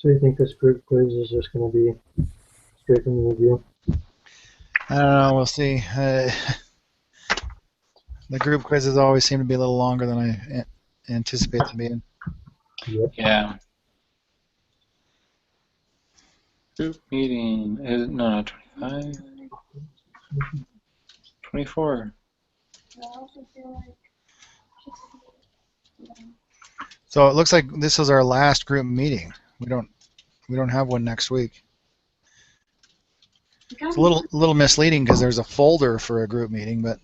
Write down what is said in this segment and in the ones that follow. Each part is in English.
So you think this group quiz is just going to be straight from the review? I don't know. We'll see. The group quizzes always seem to be a little longer than I anticipate them being. Yep. Yeah. Group meeting is no 25. 24. So it looks like this is our last group meeting. We don't have one next week. It's a little misleading because there's a folder for a group meeting, but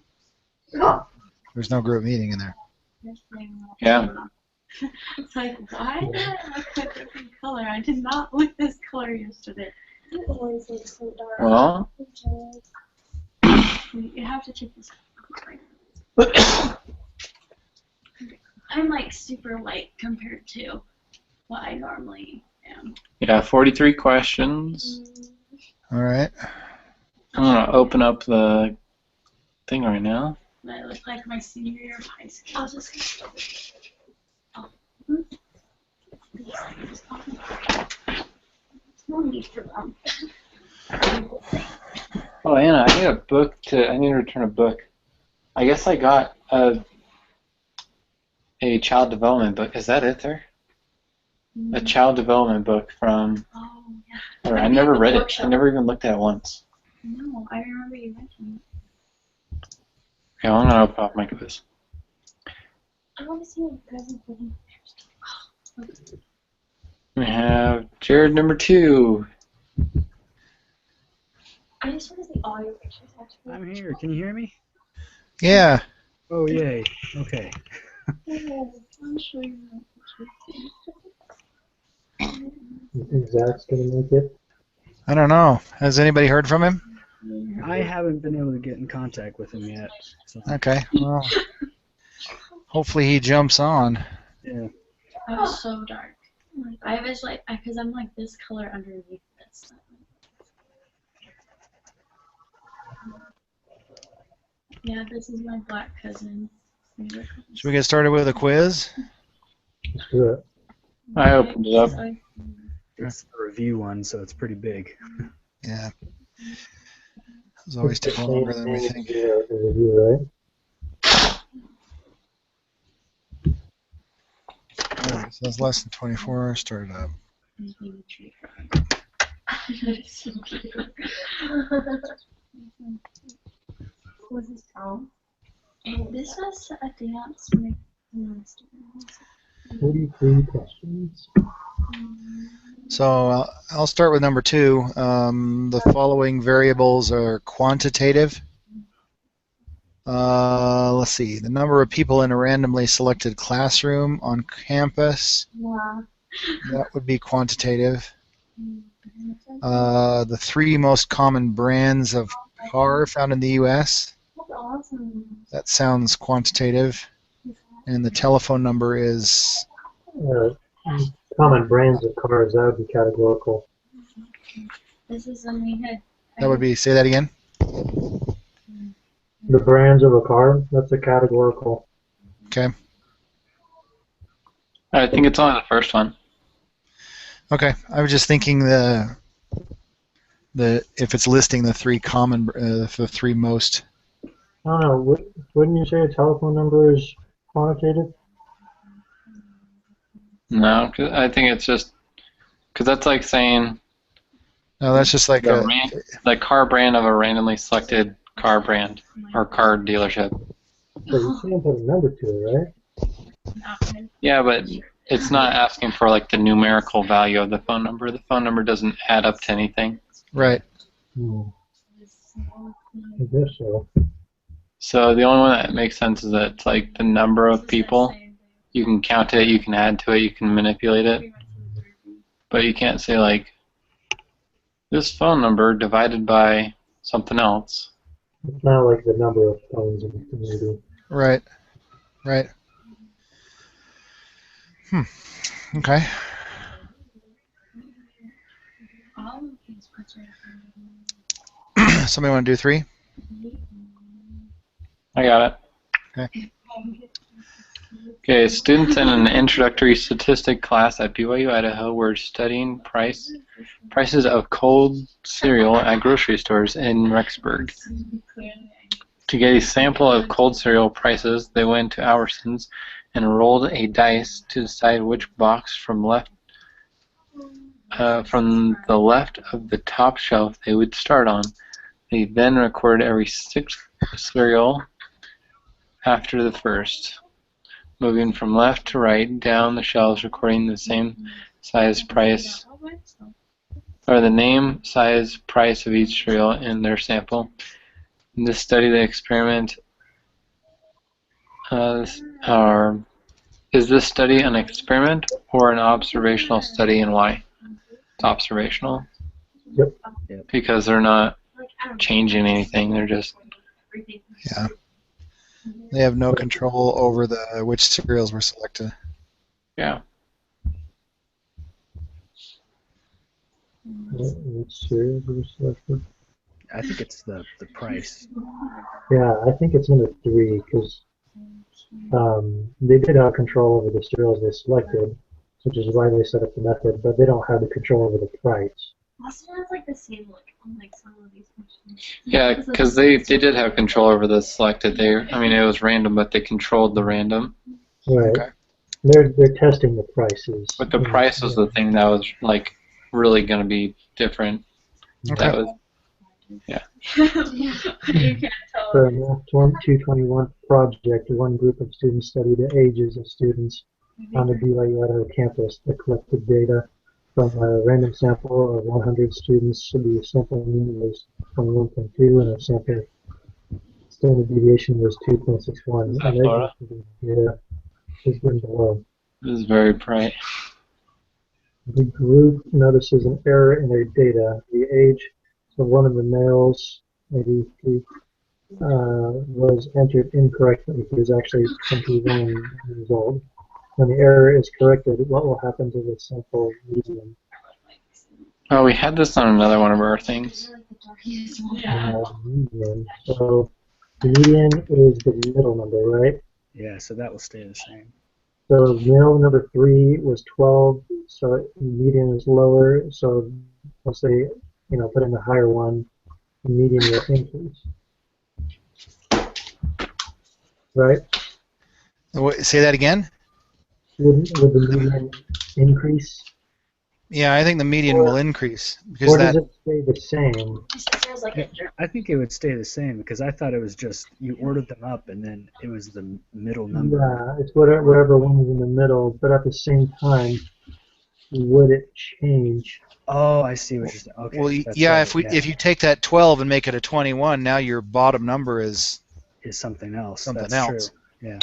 there's no group meeting in there. Yeah. It's like, why did I look a different color? I did not look this color yesterday. Well. You have to check this out. I'm like super light compared to what I normally am. Yeah, 43 questions. All right. I'm gonna open up the thing right now. I look like my senior year of high school. I'll just no need for them. Oh, Anna, I need a book I need to return a book. I guess I got a child development book. Is that it there? A child development book from. Oh, yeah. Or I never read it. I never even looked at it once. No, I remember you mentioned it. Okay, I'm gonna open up my quiz. I want to see what the present thing. We have Jared number 2. I just want to see all your pictures actually. I'm here. Can you hear me? Yeah. Oh, yay. Okay. I'm sure you're not. You think Zach's going to make it? I don't know. Has anybody heard from him? I haven't been able to get in contact with him yet. So. Okay. Well, hopefully he jumps on. Yeah. I was so dark. I was like, because I'm like this color underneath this. Yeah, this is my black cousin. Should we get started with a quiz? Let's do it. I opened it up. It's the review one, so it's pretty big. Yeah. It's always taking longer than we think. The review, right? All right, so that's less than 24. Start it up. Was this song? This was a dance master. 43 questions. So I'll start with number 2. The following variables are quantitative. Let's see. The number of people in a randomly selected classroom on campus. Wow. That would be quantitative. The 3 most common brands of car found in the U.S. That's awesome. That sounds quantitative. And the telephone number is... Common brands of cars, that would be categorical. This is something That would be... Say that again. The brands of a car, that's a categorical. Okay. I think it's only the first one. Okay. I was just thinking if it's listing the 3 common... the 3 most... I don't know, wouldn't you say a telephone number is quantitative? No, 'cause I think it's just because that's like saying No, that's just like the car brand of a randomly selected car brand or car dealership. So you can't put a number to it, right? Yeah, but it's not asking for like the numerical value of the phone number. The phone number doesn't add up to anything. Right. I guess so. So the only one that makes sense is that it's like the number of people. You can count it, you can add to it, you can manipulate it. But you can't say like this phone number divided by something else. It's not like the number of phones in the community. Right. Right. Okay. Somebody want to do 3? I got it. Okay. Okay, students in an introductory statistic class at BYU Idaho were studying prices of cold cereal at grocery stores in Rexburg. To get a sample of cold cereal prices, they went to Albertsons and rolled a dice to decide which box from the left of the top shelf they would start on. They then recorded every sixth cereal after the first, moving from left to right down the shelves, recording the same size price or the name, size, price of each cereal in their sample. In this study, the experiment is this study an experiment or an observational study, and why? It's observational. Yep. Because they're not changing anything; they're just Yeah. They have no control over which cereals were selected. yeah. Which cereals were selected? I think it's the price. Yeah, I think it's number 3 because they did have control over the cereals they selected, which is why they set up the method, but they don't have the control over the price. Austin has like the same look on like some of these questions. Yeah, because they did have control over the selected. I mean, it was random, but they controlled the random. Right. Okay. They're testing the prices. But the price was the thing that was like really going to be different. Okay. That was, You can't tell. For a Math 221 project, one group of students studied the ages of students on the BYU Idaho campus. They collected data from a random sample of 100 students. The sample mean was 21.2, and our sample standard deviation was 2.61. Is that Laura? Yeah, is given below. it was very bright. The group notices an error in their data. The age of one of the males, 83, was entered incorrectly. He was actually 21 years old. When the error is corrected, what will happen to the sample median? Oh, we had this on another one of our things. Median. So the median is the middle number, right? Yeah, so that will stay the same. So male number 3 was 12, so median is lower. So let's say, put in the higher one, the median will increase. Right? Say that again? Would the median increase? Yeah, I think the median will increase because Or does that. it stay the same? I think it would stay the same because I thought it was just you ordered them up and then it was the middle number. Yeah, it's whatever one is in the middle, but at the same time, would it change? Oh, I see what you're saying. Okay. Well, that's yeah, right, if you take that 12 and make it a 21, now your bottom number is is something else. something That's else. True. Yeah.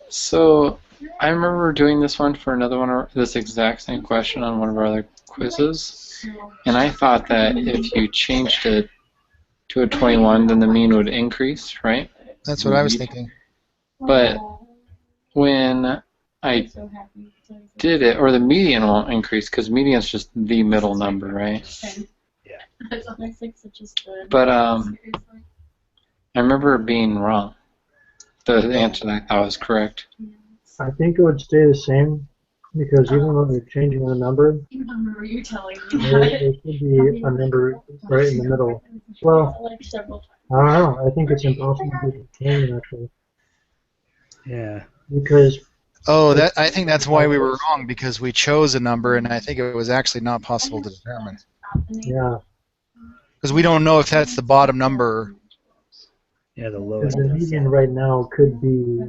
So I remember doing this one for another one, this exact same question on one of our other quizzes, and I thought that if you changed it to a 21, then the mean would increase, right? That's what I was thinking. But when I did it, or the median won't increase because median's just the middle number, right? Yeah. But I remember it being wrong. The answer that I thought was correct. I think it would stay the same because even though they're changing the number, I remember you telling me there that. should be a number right in the middle. Well, Like several times. I don't know. I think it's impossible to change actually Yeah. because Oh, I think that's why we were wrong because we chose a number and I think it was actually not possible to determine yeah, because we don't know if that's the bottom number. Yeah, the 'cause lowest. the median right now could be,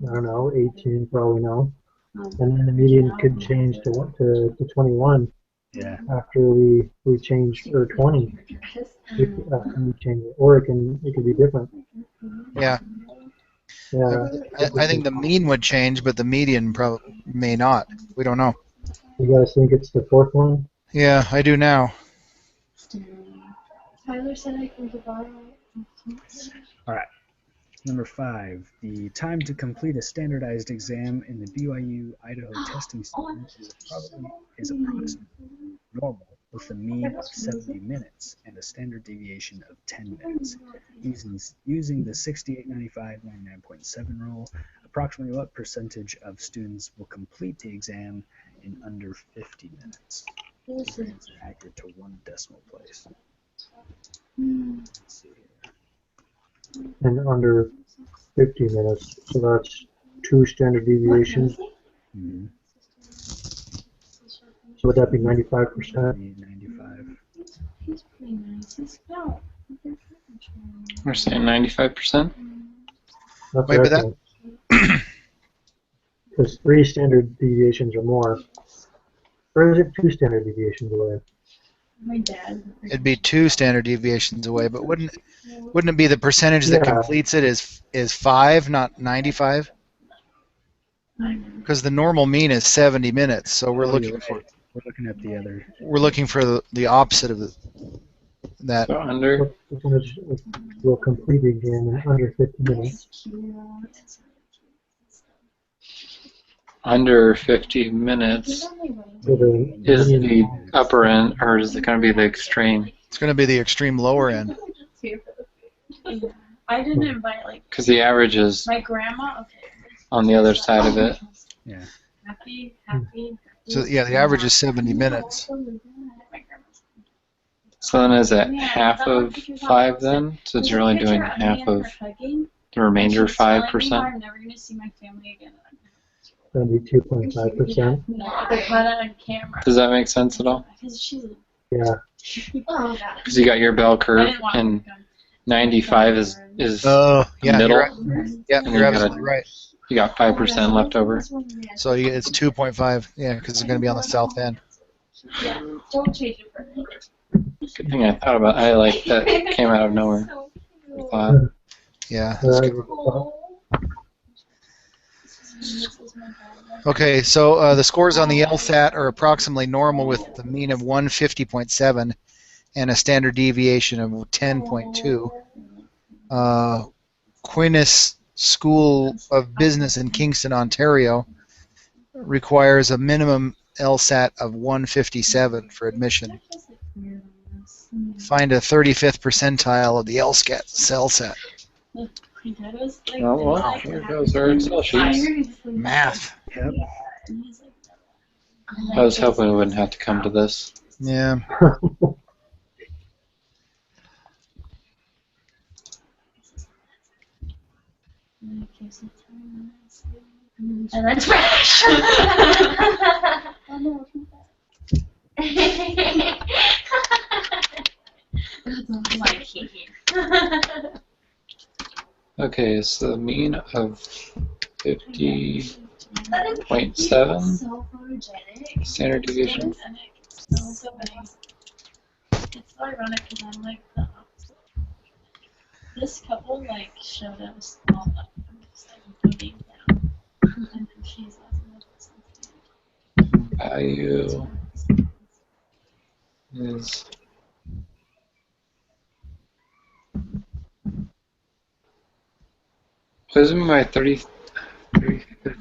I don't know, 18 for all we know, and then the median could change to 21 Yeah. after we change, or 20 after we change it, or it could be different. Yeah, Yeah, I think the mean would change, but the median probably may not. We don't know. you guys think it's the 4th one? Yeah, I do now. Tyler said I can borrow. All right. Number 5. The time to complete a standardized exam in the BYU Idaho testing center is approximately normal with a mean of 70 minutes and a standard deviation of 10 minutes. Using the 68-95-99.7 rule, approximately what percentage of students will complete the exam in under 50 minutes? Exams are accurate to 1 decimal place. Let's see here. And under 50 minutes, so that's 2 standard deviations. Mm-hmm. So would that be 95%? 95. He's pretty nice. He's about. We're saying 95%. That's Wait, what but I think. Because 3 standard deviations or more. Or is it 2 standard deviations away? My dad. It'd be 2 standard deviations away, but wouldn't it be the percentage that Yeah. completes it is 5, not 95? Because the normal mean is 70 minutes, so we're Oh, looking you're for right. We're looking at the other. we're looking for the opposite of that. So under. What percentage will complete the exam in under 50 minutes? Under 50 minutes So the is the median- upper end, or is it going to be the extreme? It's going to be the extreme lower end. I didn't invite like Because the average is my grandma. Okay. on the other side of it. Yeah. Happy. So yeah, the average is 70 minutes. My grandma's. So then is it Yeah, half that of one picture's 5 awesome. then? So There's you're a only picture doing me half and of her hugging, the remainder and she's telling me how 5%? I'm never gonna see my family again. 72.5%. No, they caught it on camera. Does that make sense at all? Because she's. Yeah. Oh, Because you got your bell I curve, didn't want and her to 95 is Oh, yeah, middle. yeah, And you're you gotta- absolutely right. You got 5% left over. So it's 2.5, yeah, because it's going to be on the south end. Yeah, don't change it for me. Good thing I thought about. I like that came out of nowhere. I thought. Yeah. Uh, Okay, so the scores on the LSAT are approximately normal with the mean of 150.7 and a standard deviation of 10.2. Quinis School of Business in Kingston, Ontario requires a minimum LSAT of 157 for admission. Find a 35th percentile of the LSAT. My dad was like, Oh, well, like, here goes our Excel sheets. Math. Yep. I was hoping we wouldn't have to come to this. Yeah. And then trash. Like he. Okay, so the mean of 50.7 So photogenic. standard deviation. So big. It's so ironic because I'm like the opposite. This couple like showed us all up. I'm just like looking down. And then she's like, Value is what does it mean by 35th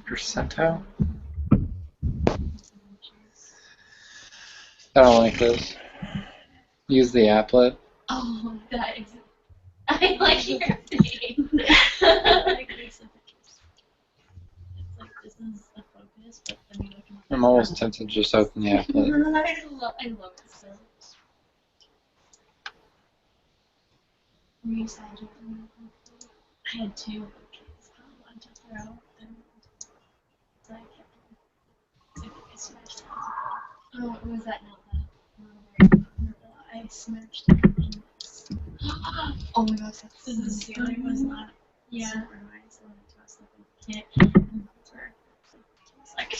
percentile? I don't like this. Use the applet. oh, that is. I like your face. I like this pictures. It's like this is the focus, but then you look at I'm almost tempted to just open the applet. I love it so. Were you excited? I had 2 kids. One to throw. So I kept them. So I smashed it. Oh, was that not that? I smashed it. Oh my gosh, that's the ceiling was not super nice. I went to a sleeping kit. And that's where it's like.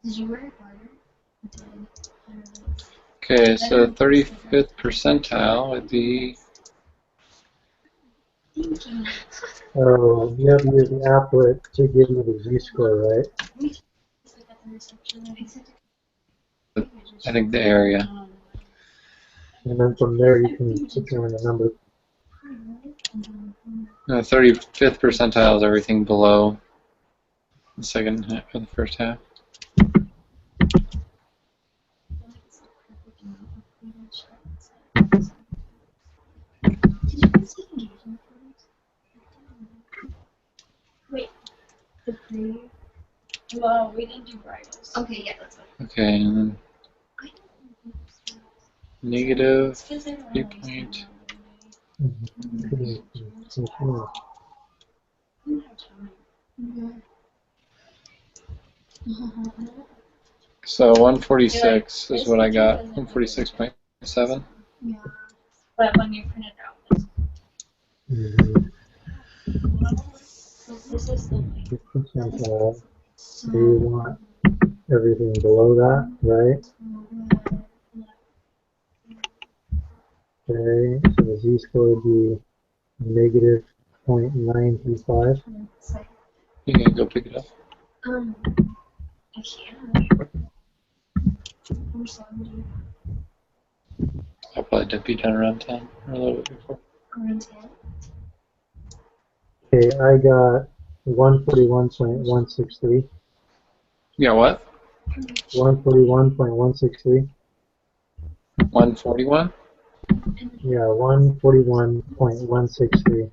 Did you wear a garter? I did. Okay, so 35th percentile would be Thank you. Oh, you have to use the applet to give you the Z-score, right? It's like at the reception. I think the area. And then from there you can determine the number. No, 35th percentile is everything below The second half or the first half. Did you guys take engagement photos? Wait, the pre. Well, we didn't do bridals. Okay, yeah, that's fine. Okay, and then negative 3 point. So 146 is what I got. 146.7. Yeah. But when you print it out, this is the Do you want everything below that, right? Okay, so the z-score would be negative 0.935. You can go pick it up. I can. I'm sorry. I'll probably be done around 10 or a little bit before. Around 10. Okay, I got 141.163. You got what? 141.163. 141? Yeah, 141.163.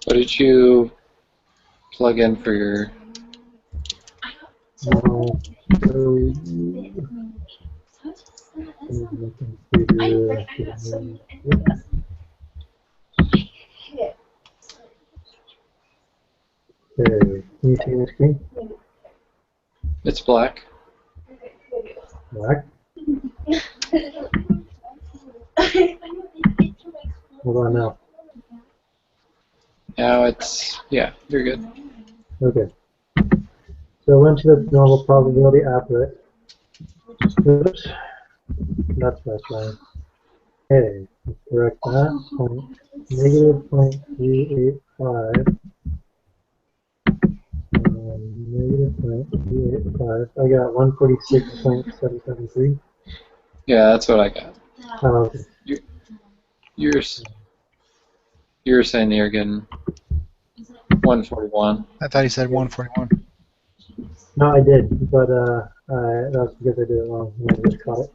What did you plug in for your... No, okay, can you see the screen? It's black. Black. Hold on now. Now it's... Yeah, you're good. Okay. So I went to the normal probability applet. Oops. That's right. Okay, let's correct that. Negative 0.385. Negative 0.385. I got 146.773. Yeah, that's what I got. Okay. You're saying you're getting 141. I thought he said 141. No, I did, but that was because I did it wrong. I just caught it.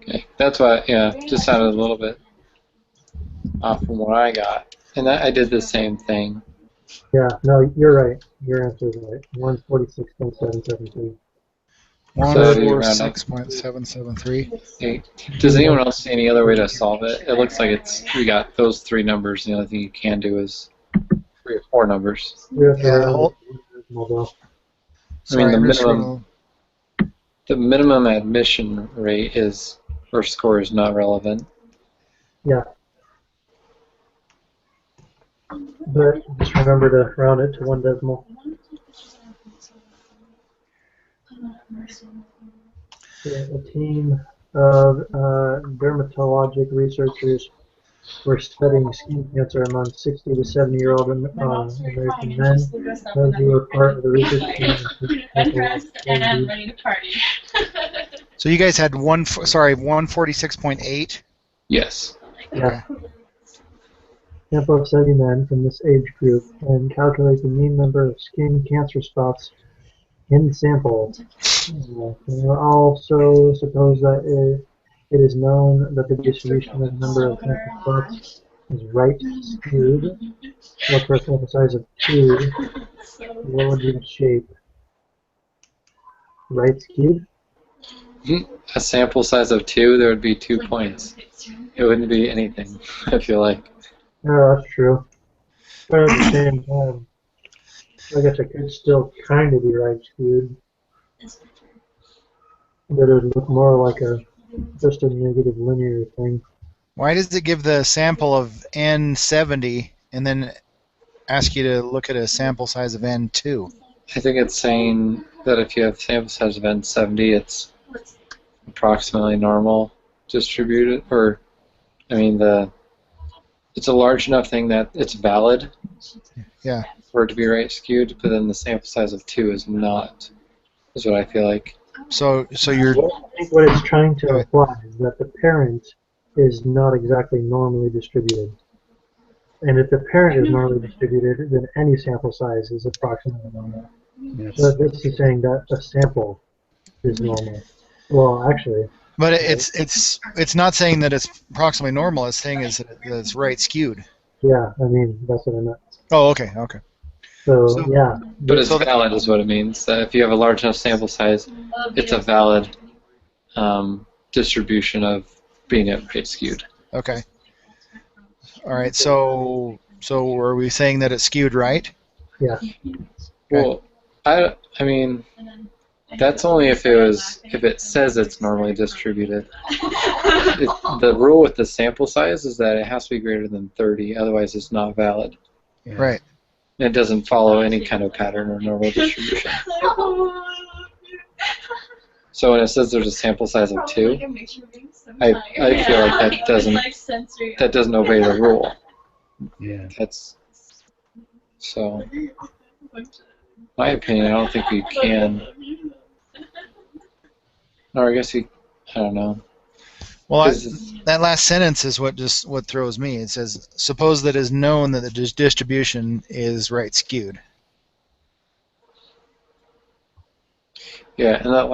Okay, that's why, yeah, just sounded a little bit off from what I got. And I did the same thing. Yeah, no, you're right. Your answer is right. 146.773. 146.773. Okay. Does anyone else see any other way to solve it? It looks like we got those three numbers. The only thing you can do is 3 or 4 numbers. Yeah, I mean, I'm just the minimum admission rate is, or score is not relevant. Yeah. But just remember to round it to 1 decimal. Yeah, a team of dermatologic researchers were studying skin cancer among 60 to 70-year-old American men. Those who were part of the research team. And I'm ready to party. So you guys had 146.8. Yes. Yeah. Sample of 70 men from this age group and calculate the mean number of skin cancer spots in the sample. Also suppose that it is known that the distribution of the number of cancer spots is right skewed, or for a sample size of 2, what would be the shape? Right skewed? A sample size of 2, there would be 2 points. It wouldn't be anything, I feel like. Oh, that's true. But at the same time, I guess it could still kind of be right skewed. But it would look more like just a negative linear thing. Why does it give the sample of N70 and then ask you to look at a sample size of N2? I think it's saying that if you have sample size of N70, it's approximately normal distributed, or, I mean, it's a large enough thing that it's valid. Yeah. For it to be right skewed, but then the sample size of 2 is not, is what I feel like. So you're... I think what it's trying to imply is that the parent is not exactly normally distributed. And if the parent is normally distributed, then any sample size is approximately normal. Yes. So this is saying that a sample is normal. Well, actually, But it's not saying that it's approximately normal. It's saying is that it's right skewed. yeah, I mean, that's what I meant. Oh, okay, okay. So, So- yeah. But it's So- valid is what it means. That if you have a large enough sample size, it's a valid distribution of being at rate skewed. Okay. All right. So are we saying that it's skewed right? Yeah. Well, I mean, that's only if it says it's normally distributed. The rule with the sample size is that it has to be greater than 30, otherwise it's not valid. Yeah. Right. It doesn't follow any kind of pattern or normal distribution. So when it says there's a sample size of 2, I feel like that doesn't obey the rule. Yeah. That's so. My opinion, I don't think we can. Or I guess I don't know. Well, 'Cause that last sentence is what throws me. It says, suppose that it is known that the distribution is right skewed. yeah, and the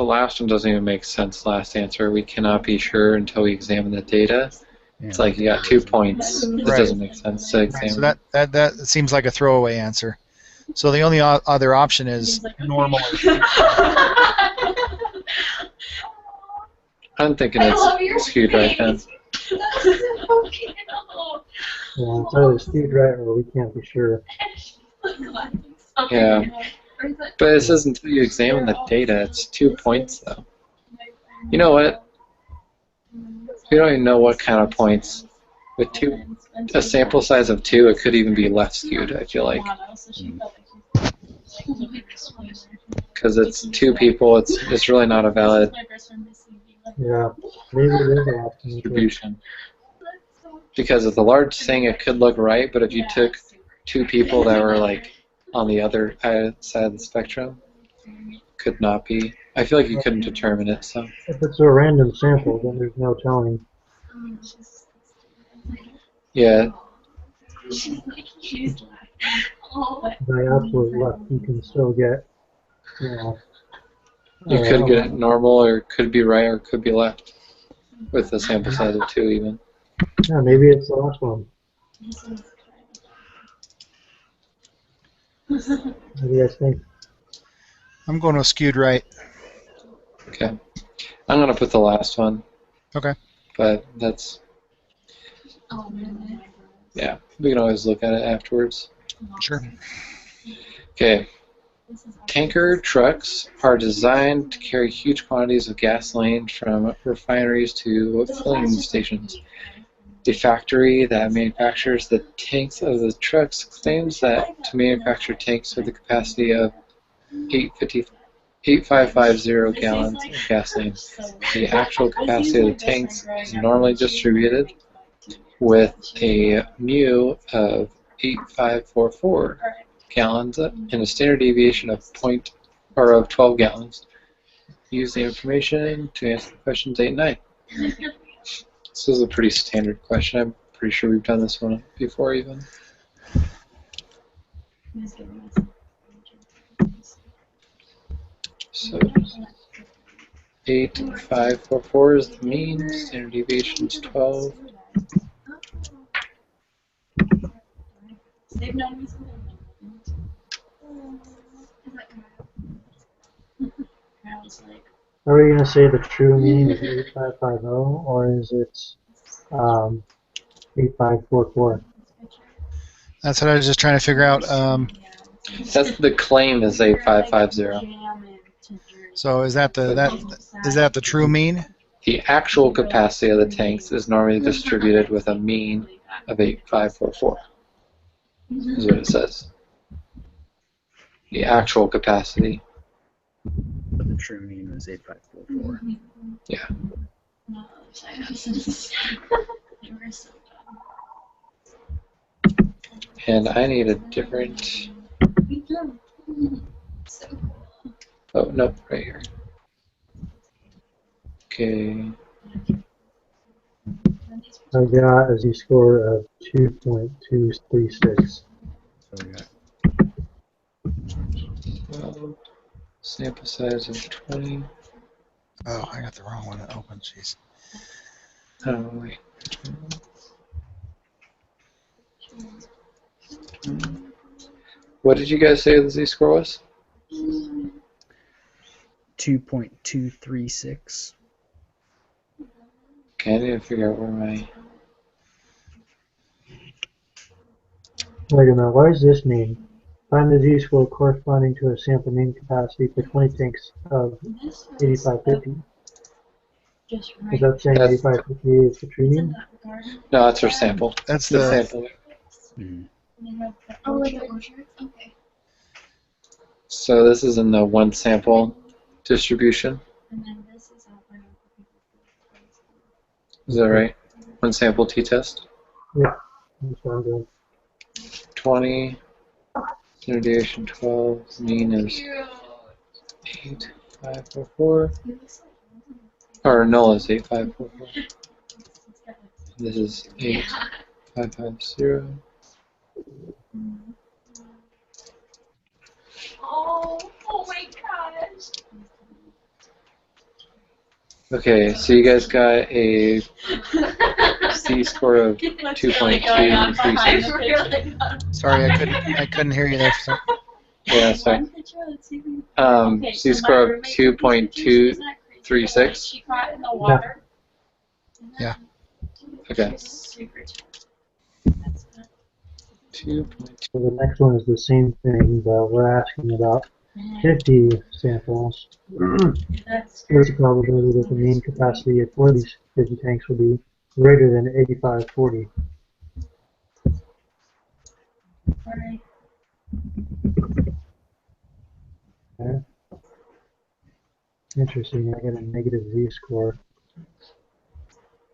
last one doesn't even make sense. Last answer, we cannot be sure until we examine the data. Yeah. It's like you got 2 points. It Right. doesn't make sense to Right, examine. so that seems like a throwaway answer. So the only other option is normal. I'm thinking it's skewed right then. Yeah, it's either skewed right or we can't be sure. Yeah. But it says until you examine the data, it's 2 points though. You know what? We don't even know what kind of points. With a sample size of 2, it could even be less skewed, I feel like. Because it's 2 people, it's really not a valid Yeah, maybe it is an option. distribution. Because with a large thing, it could look right, but if you took 2 people that were like on the other side of the spectrum, could not be. I feel like you couldn't determine it, so. If it's a random sample, then there's no telling. Yeah, By absolute luck, you can still get, you know. you could get it normal, or it could be right, or it could be left. With a sample size of 2 even. Yeah, maybe it's the last one. What do you guys think? I'm going with skewed right. Okay. I'm going to put the last one. Okay. But that's, yeah, we can always look at it afterwards. Sure. Okay. Tanker trucks are designed to carry huge quantities of gasoline from refineries to filling stations. The factory that manufactures the tanks of the trucks claims that to manufacture tanks with a capacity of 8,550 gallons of gasoline. The actual capacity of the tanks is normally distributed with a mu of 8,544 gallons and a standard deviation of 12 gallons. Use the information to answer questions 8 and 9. This is a pretty standard question. I'm pretty sure we've done this one before even. So 8,544 is the mean. Standard deviation is 12. Are we going to say the true mean is 8550 or is it 8544? That's what I was just trying to figure out. That's the claim is 8,550. So is that the true mean? The actual capacity of the tanks is normally distributed with a mean of 8,544. Is what it says. The actual capacity. But the true mean was 8,544. Yeah. And I need a different. Oh, nope, right here. I got a z-score of 2.236. So we got Sample size of 20. Oh, I got the wrong one open. Jeez. Oh, wait. What did you guys say the z-score was? 2.236. Okay, I need to figure out where my... Wait a minute, what does this mean? Find the z-score corresponding to a sample mean capacity for 20 tanks of 8550. Just Is that saying That's- 8550 is the true mean? No, that's our sample. That's The the sample. Oh, like the orchard? Okay. So this is in the one sample distribution. And then this is out by Is that right? One sample t-test. That's what I'm doing. 20. Standard deviation 12. Mean is 8,544. Or null is 8,544. This is 8,550. Oh my gosh. Okay, so you guys got a z-score of 2.236. sorry, I couldn't hear you there. For some, Yeah, sorry. Z-score of 2.236. She caught in the water. Yeah. Okay. 2. So the next one is the same thing, but we're asking about 50 samples. What's the probability that the mean capacity for these 50 tanks will be greater than 8540? Alright. Okay. Interesting, I get a negative z-score.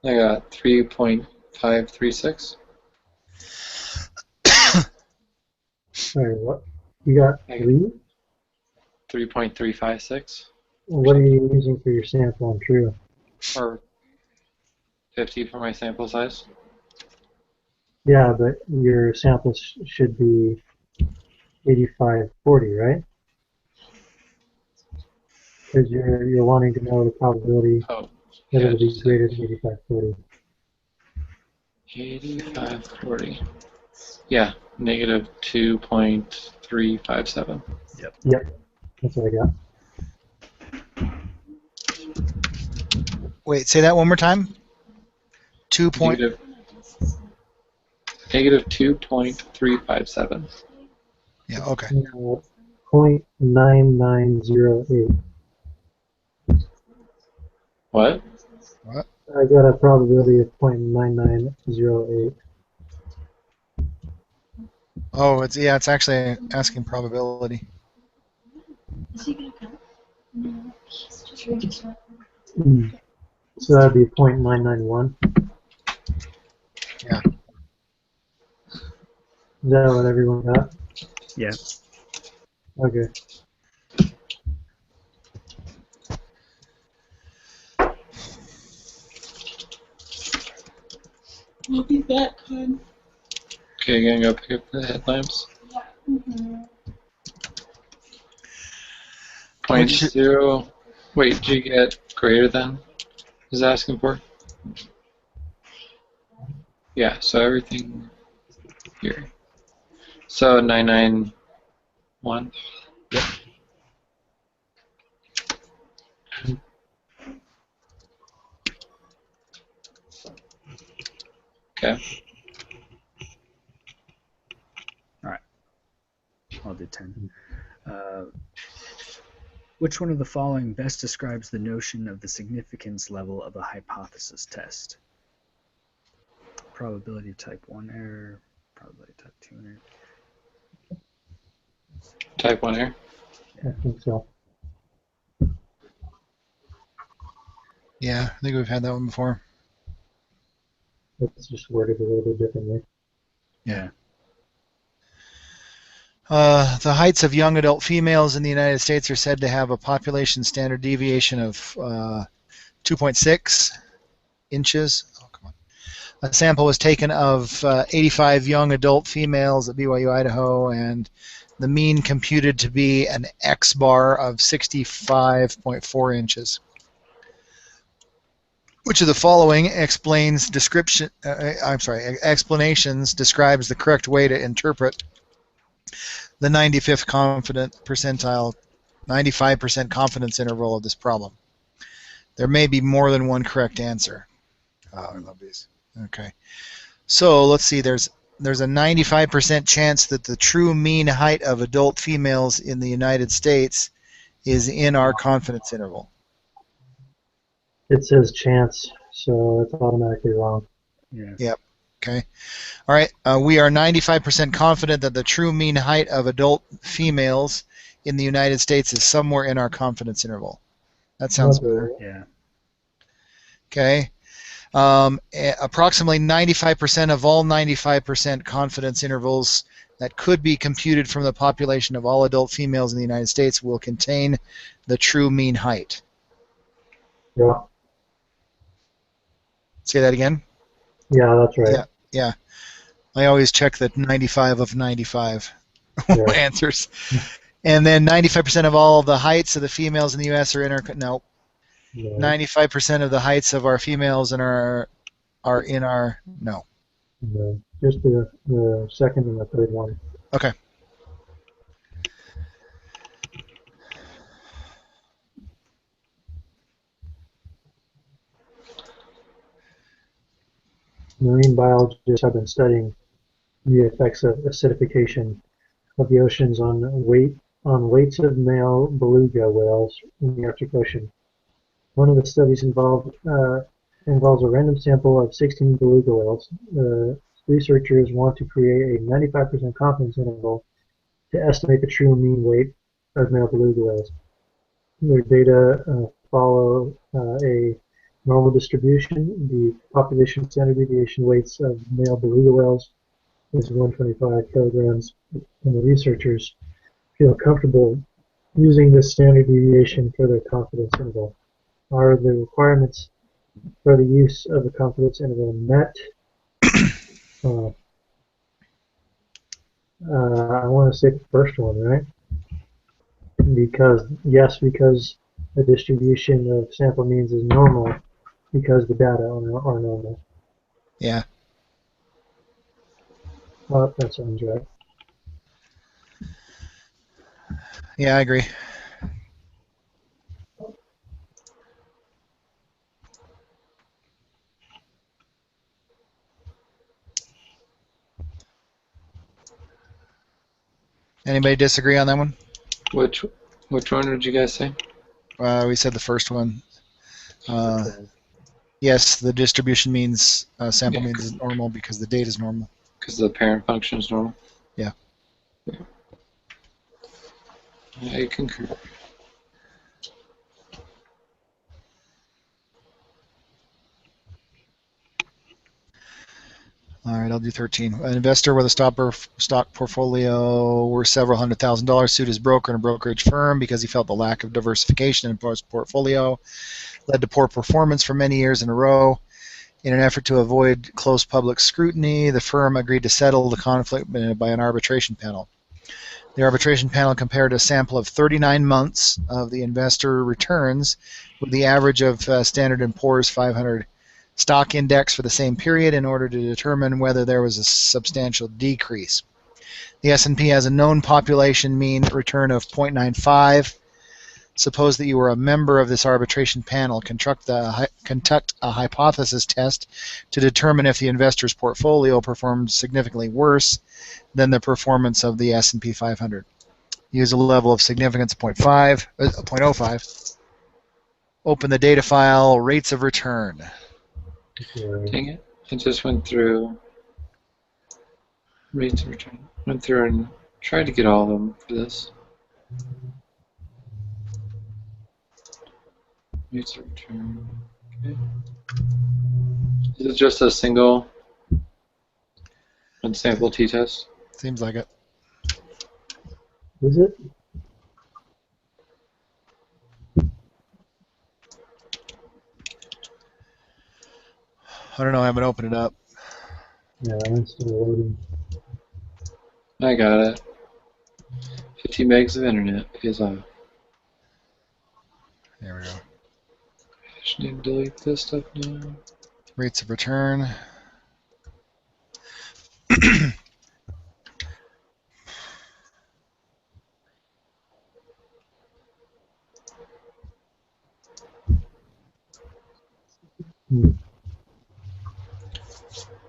I got 3.536. Sorry, what? You got 3? 3.356. What are you using for your sample and true? Or 50 for my sample size. Yeah, but your sample should be 8540, right? Because you're wanting to know the probability Oh, that yeah, it'll be just greater than 8540. 8540. Yeah, negative 2.357. That's what I got. wait, say that one more time. 2 point. Negative 2.357. Yeah. Okay. 0.9908. What? I got a probability of 0.9908. Oh, it's actually asking probability. Is he gonna come? No. He's just registering. So that'd be 0.991. Yeah. Is that what everyone got? Yeah. Okay. We'll be back, hon. Okay, gonna go pick up the headlamps. Yeah. Mm-hmm. Point zero. Wait, did you get greater than? Is asking for? Yeah. So everything here. So 991. Okay. I'll do 10. Which one of the following best describes the notion of the significance level of a hypothesis test? Probability of type 1 error, probability of type 2 error. Type 1 error. I think so. Yeah, I think we've had that one before. It's just worded a little bit differently. Yeah. The heights of young adult females in the United States are said to have a population standard deviation of 2.6 inches. Oh, come A sample was taken of 85 young adult females at BYU Idaho, and the mean computed to be an X bar of 65.4 inches. Which of the following explains explanations describes the correct way to interpret the 95th confident percentile, 95% confidence interval of this problem? There may be more than one correct answer. Oh, I love these. Okay. So let's see. There's a 95% chance that the true mean height of adult females in the United States is in our confidence interval. It says chance, so it's automatically wrong. Yes. Yep. Okay. All right. We are 95% confident that the true mean height of adult females in the United States is somewhere in our confidence interval. That sounds better. Yeah. Okay. Approximately 95% of all 95% confidence intervals that could be computed from the population of all adult females in the United States will contain the true mean height. Yeah. Say that again? Yeah, that's right. Yeah. I always check the 95 of 95 Yeah. answers. And then 95% of all of the heights of the females in the U.S. are in our... No. Yeah. 95% of the heights of our females are in our... No. No. Just the second and the third one. Okay. Marine biologists have been studying the effects of acidification of the oceans on weights of male beluga whales in the Arctic Ocean. One of the studies involves a random sample of 16 beluga whales. Researchers want to create a 95% confidence interval to estimate the true mean weight of male beluga whales. Their data follow a normal distribution. The population standard deviation weights of male beluga whales is 125 kilograms, and the researchers feel comfortable using this standard deviation for their confidence interval. Are the requirements for the use of the confidence interval met? I want to say the first one, right? Because the distribution of sample means is normal, because the data are normal. Yeah. Oh, that sounds right. Yeah, I agree. Anybody disagree on that one? Which one did you guys say? We said the first one. Yes, the distribution means sample means is normal because the data is normal. Because the parent function is normal? Yeah. I concur. All right, I'll do 13. An investor with a stock portfolio worth several $100,000 sued his broker in a brokerage firm because he felt the lack of diversification in his portfolio led to poor performance for many years in a row. In an effort to avoid close public scrutiny, the firm agreed to settle the conflict by an arbitration panel. The arbitration panel compared a sample of 39 months of the investor returns with the average of Standard & Poor's 500 stock index for the same period in order to determine whether there was a substantial decrease. The S&P has a known population mean return of 0.95. Suppose that you were a member of this arbitration panel. Conduct a hypothesis test to determine if the investor's portfolio performed significantly worse than the performance of the S&P 500. Use a level of significance of 0.05. Open the data file, rates of return. Dang it. I just went through rates of return. Went through and tried to get all of them for this. Rates of return. Okay. Is it just a single sample t-test? Seems like it. Is it? I don't know. I haven't opened it up. Yeah, I'm still loading. I got it. 50 megs of internet is off. There we go. Just need to delete this stuff now. Rates of return.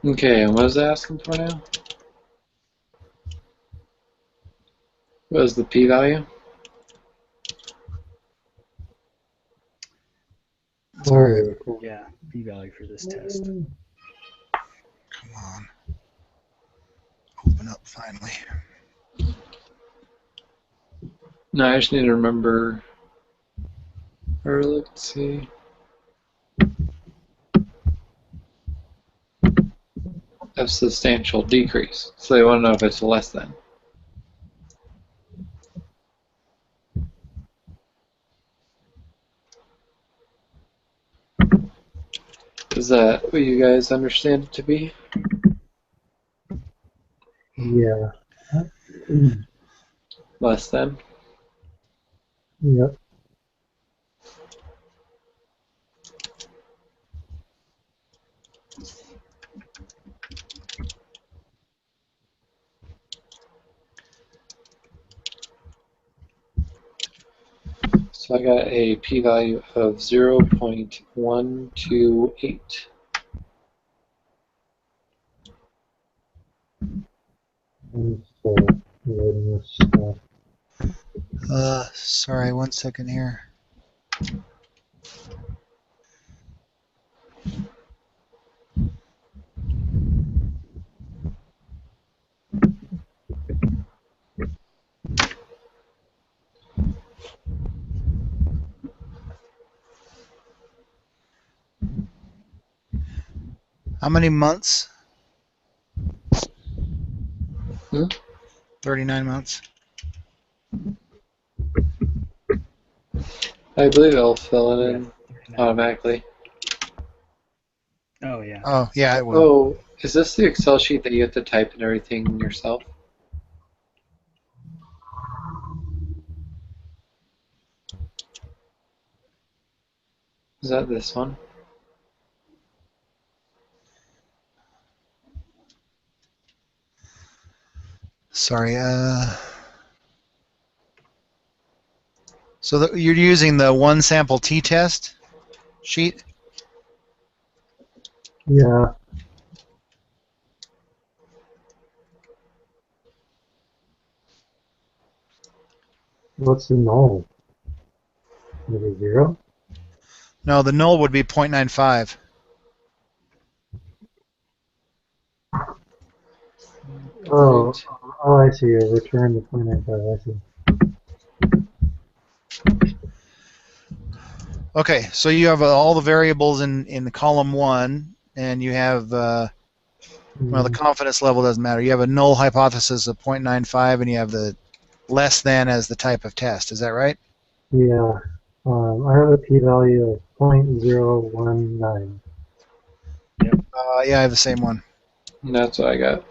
Okay, and what is it asking for now? What is the p-value? Sorry. Yeah, p-value for this test. Come on. Open up finally. No, I just need to remember. Or let's see. A substantial decrease. So they want to know if it's less than. Is that what you guys understand it to be? Yeah. Less than? Yep. So I got a p-value of 0.128. I'm still loading this stuff. Sorry, 1 second here. How many months? 39 months. I believe it'll fill it in Yeah. automatically. Oh, yeah. Oh, yeah, it will. Oh, is this the Excel sheet that you have to type in everything yourself? Is that this one? Sorry. So you're using the one sample t-test sheet? Yeah. What's the null? Is it 0? No, the null would be 0.95. Oh, I see. A return to 0.95. I see. Okay, so you have all the variables in the column 1, and you have, well, the confidence level doesn't matter. You have a null hypothesis of 0.95, and you have the less than as the type of test. Is that right? Yeah. I have a p-value of 0.019. Yeah, I have the same one. And that's what I got.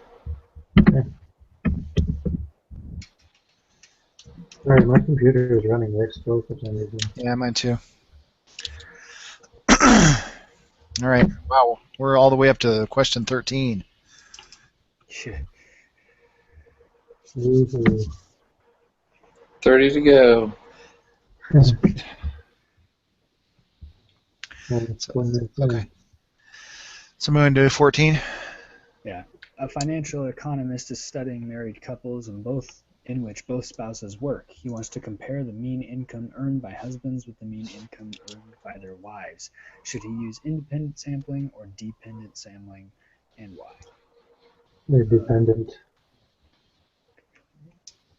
Sorry, my computer is running very slow for some reason. Yeah, mine too. All right. Wow, we're all the way up to question 13. Yeah. Woohoo. 30 to go. Sweet. Okay. So moving to 14. Yeah. A financial economist is studying married couples in which both spouses work. He wants to compare the mean income earned by husbands with the mean income earned by their wives. Should he use independent sampling or dependent sampling, and why? They're dependent.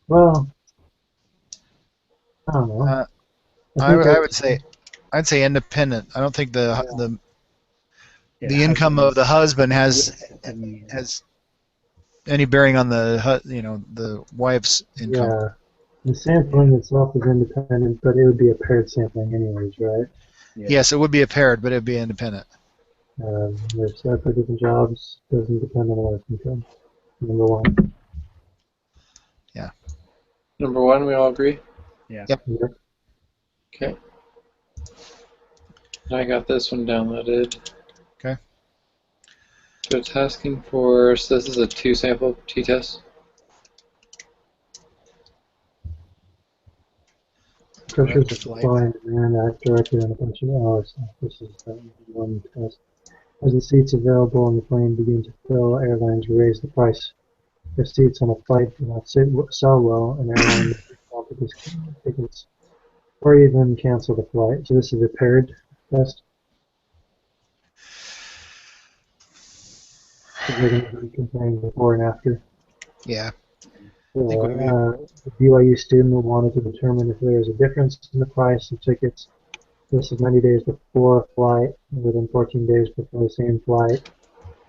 Well, I don't know. I would say, I'd say independent. I don't think the income of the husband has any bearing on the wife's income. Yeah. The sampling itself is independent, but it would be a paired sampling anyways, right? Yeah. Yes, it would be a paired, but it would be independent. They're set for different jobs. Doesn't depend on life income. Number one. Number one, we all agree? Yeah. Yep. Yep. Okay. I got this one downloaded. Okay. So it's asking for, so this is a 2-sample t-test. Pressures Direct of flight. supply and demand act directly on a bunch of hours. This is one test. As the seats available on the plane begin to fill, airlines raise the price. If seats on a flight do not sell well, an airline may discount the discounted tickets or even cancel the flight. So this is a paired test. So they're going to be comparing before and after. Yeah. So, we- the BYU student will want to determine if there is a difference in the price of tickets. This is 90 days before a flight, within 14 days before the same flight.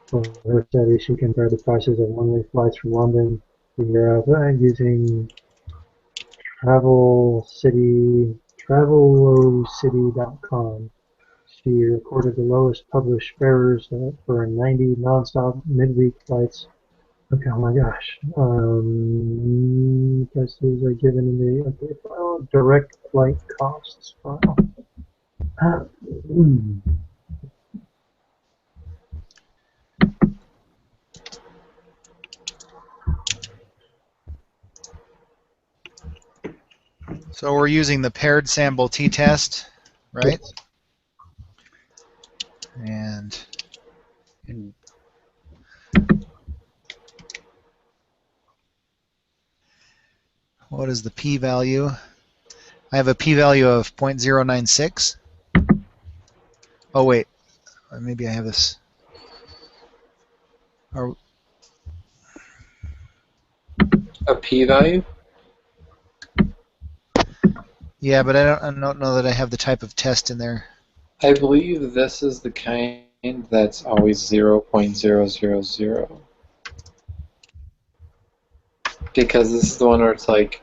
For her study, she compared the prices of one-way flights from London to Europe using Travelocity.com. She recorded the lowest published fares for 90 nonstop midweek flights. Okay, oh my gosh. Guess these are given in the file. Direct flight costs file. Hmm. So we're using the paired sample t-test, right? And And what is the p-value? I have a p-value of 0.096. Oh wait, maybe I have this. Or, A p-value? yeah, but I don't know that I have the type of test in there. I believe this is the kind that's always 0.000. Because this is the one where it's like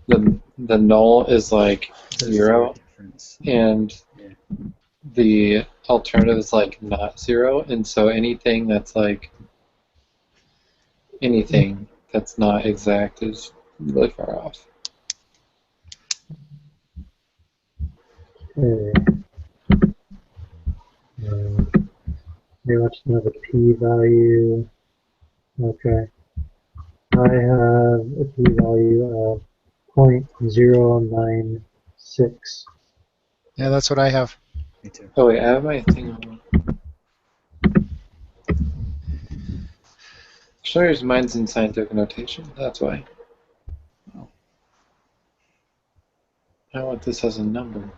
the null is like there's 0 difference. and Yeah. the alternative is like not 0, and so anything that's like anything that's not exact is really far off. Okay. They watched another p-value. Okay. I have a p-value of 0.096. Yeah, that's what I have. Me too. Oh wait, I have my thing on. For some reason mine's in scientific notation, that's why. Oh. I want this as a number.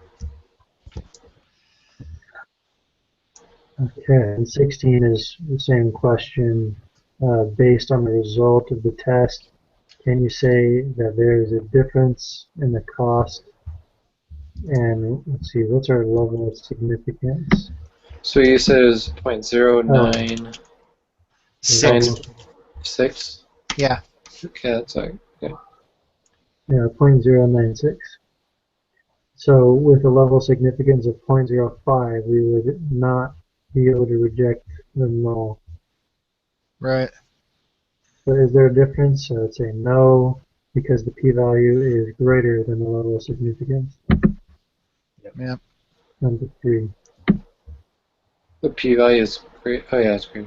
Okay, and 16 is the same question. Based on the result of the test, can you say that there is a difference in the cost? And let's see, what's our level of significance? So you said it was 0.096? 6. Yeah. Okay, that's like, okay. Yeah, 0.096. So with a level of significance of 0.05, we would not be able to reject the null. Right. But is there a difference? So I'd say no, because the p-value is greater than the level of significance. Yeah. Number 3. The p-value is great. Oh yeah, it's great.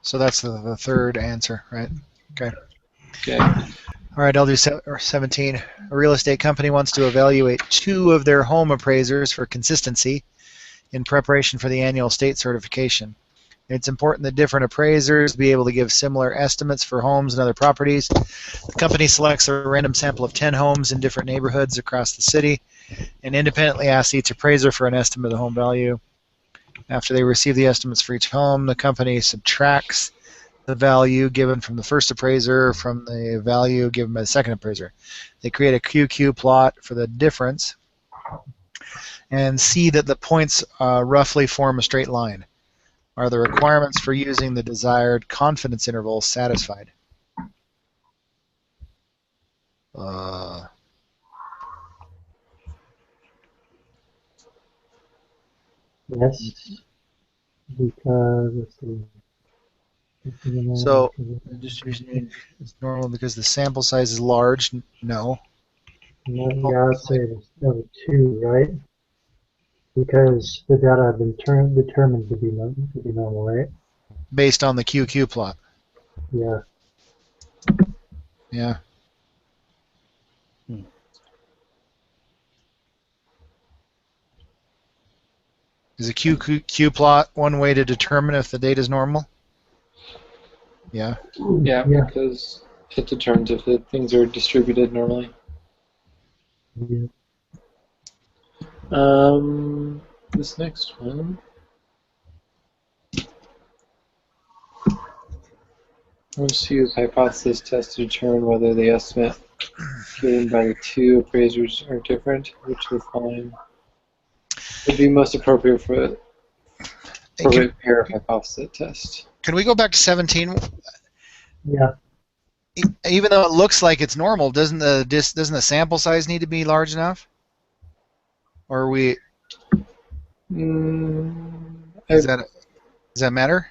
So that's the third answer, right? Okay. Okay. All right, I'll do 17. A real estate company wants to evaluate 2 of their home appraisers for consistency in preparation for the annual state certification. It's important that different appraisers be able to give similar estimates for homes and other properties. The company selects a random sample of 10 homes in different neighborhoods across the city and independently asks each appraiser for an estimate of the home value. After they receive the estimates for each home, the company subtracts the value given from the first appraiser from the value given by the second appraiser. They create a QQ plot for the difference and see that the points roughly form a straight line. Are the requirements for using the desired confidence interval satisfied? Yes, because let's see. So the distribution is normal because the sample size is large. No. Yeah, I'd say it's number 2, right? Because the data have been determined to be normal, right? Based on the QQ plot. Yeah. Yeah. Is a QQ plot one way to determine if the data is normal? Yeah. Yeah, Yeah. because it determines if things are distributed normally. Yeah. This next one. Let's use hypothesis test to determine whether the estimate given by the two appraisers are different, which the following would be most appropriate for appropriate pair of hypothesis test. Can we go back to 17? Yeah. Even though it looks like it's normal, doesn't the sample size need to be large enough? Or are we? Does that matter?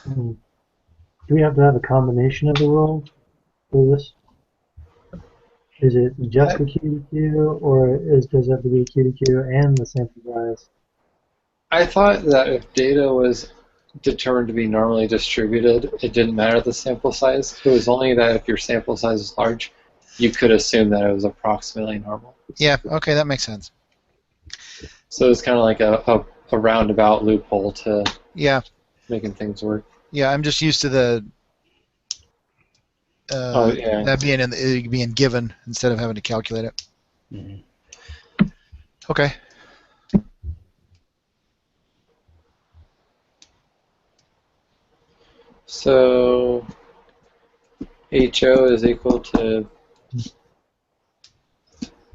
Do we have to have a combination of the rules for this? Is it just the QDQ, or does it have to be QDQ and the sample size? I thought that if data was determined to be normally distributed, it didn't matter the sample size. It was only that if your sample size is large, you could assume that it was approximately normal. Yeah, okay, that makes sense. So it's kind of like a roundabout loophole to making things work. Yeah, I'm just used to the that being given instead of having to calculate it. Mm-hmm. Okay. So HO is equal to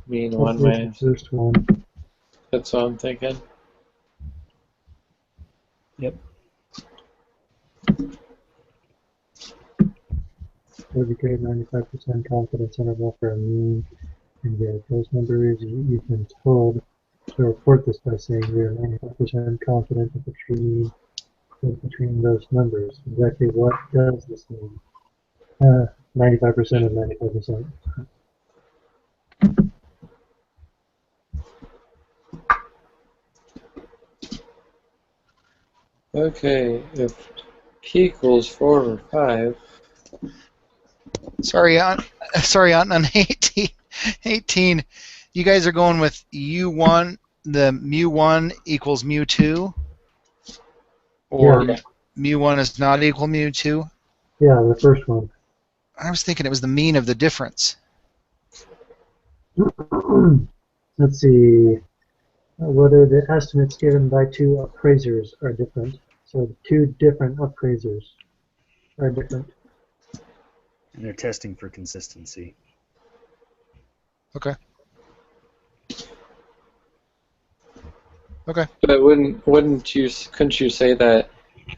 mean 1 minus. First one. That's what I'm thinking. Yep. Would be great 95% confidence interval for a mean, and yeah, those numbers you've been told to report this by saying we are 95% confident that between those numbers. Exactly what does this mean? 95% of 95%. Okay, if p equals 4 or 5. Sorry, on 18, you guys are going with U1, the mu1 equals mu2? Or mu1 is not equal mu2? Yeah, the first one. I was thinking it was the mean of the difference. Let's see. Whether the estimates given by two appraisers are different. So the two different appraisers are different. And they're testing for consistency. Okay. Okay. But couldn't you say that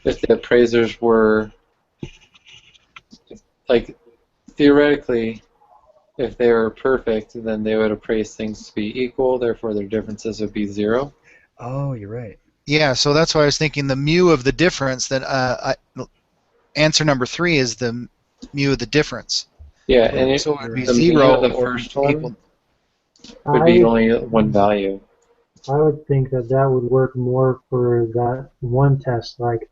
if the appraisers were, like, theoretically, if they were perfect, then they would appraise things to be equal, therefore their differences would be 0? Oh, you're right. Yeah, so that's why I was thinking the mu of the difference, that answer number 3 is the mu of the difference. Yeah, and so it would be the 0 the or first one equal. would be only one value. I would think that would work more for that one test, like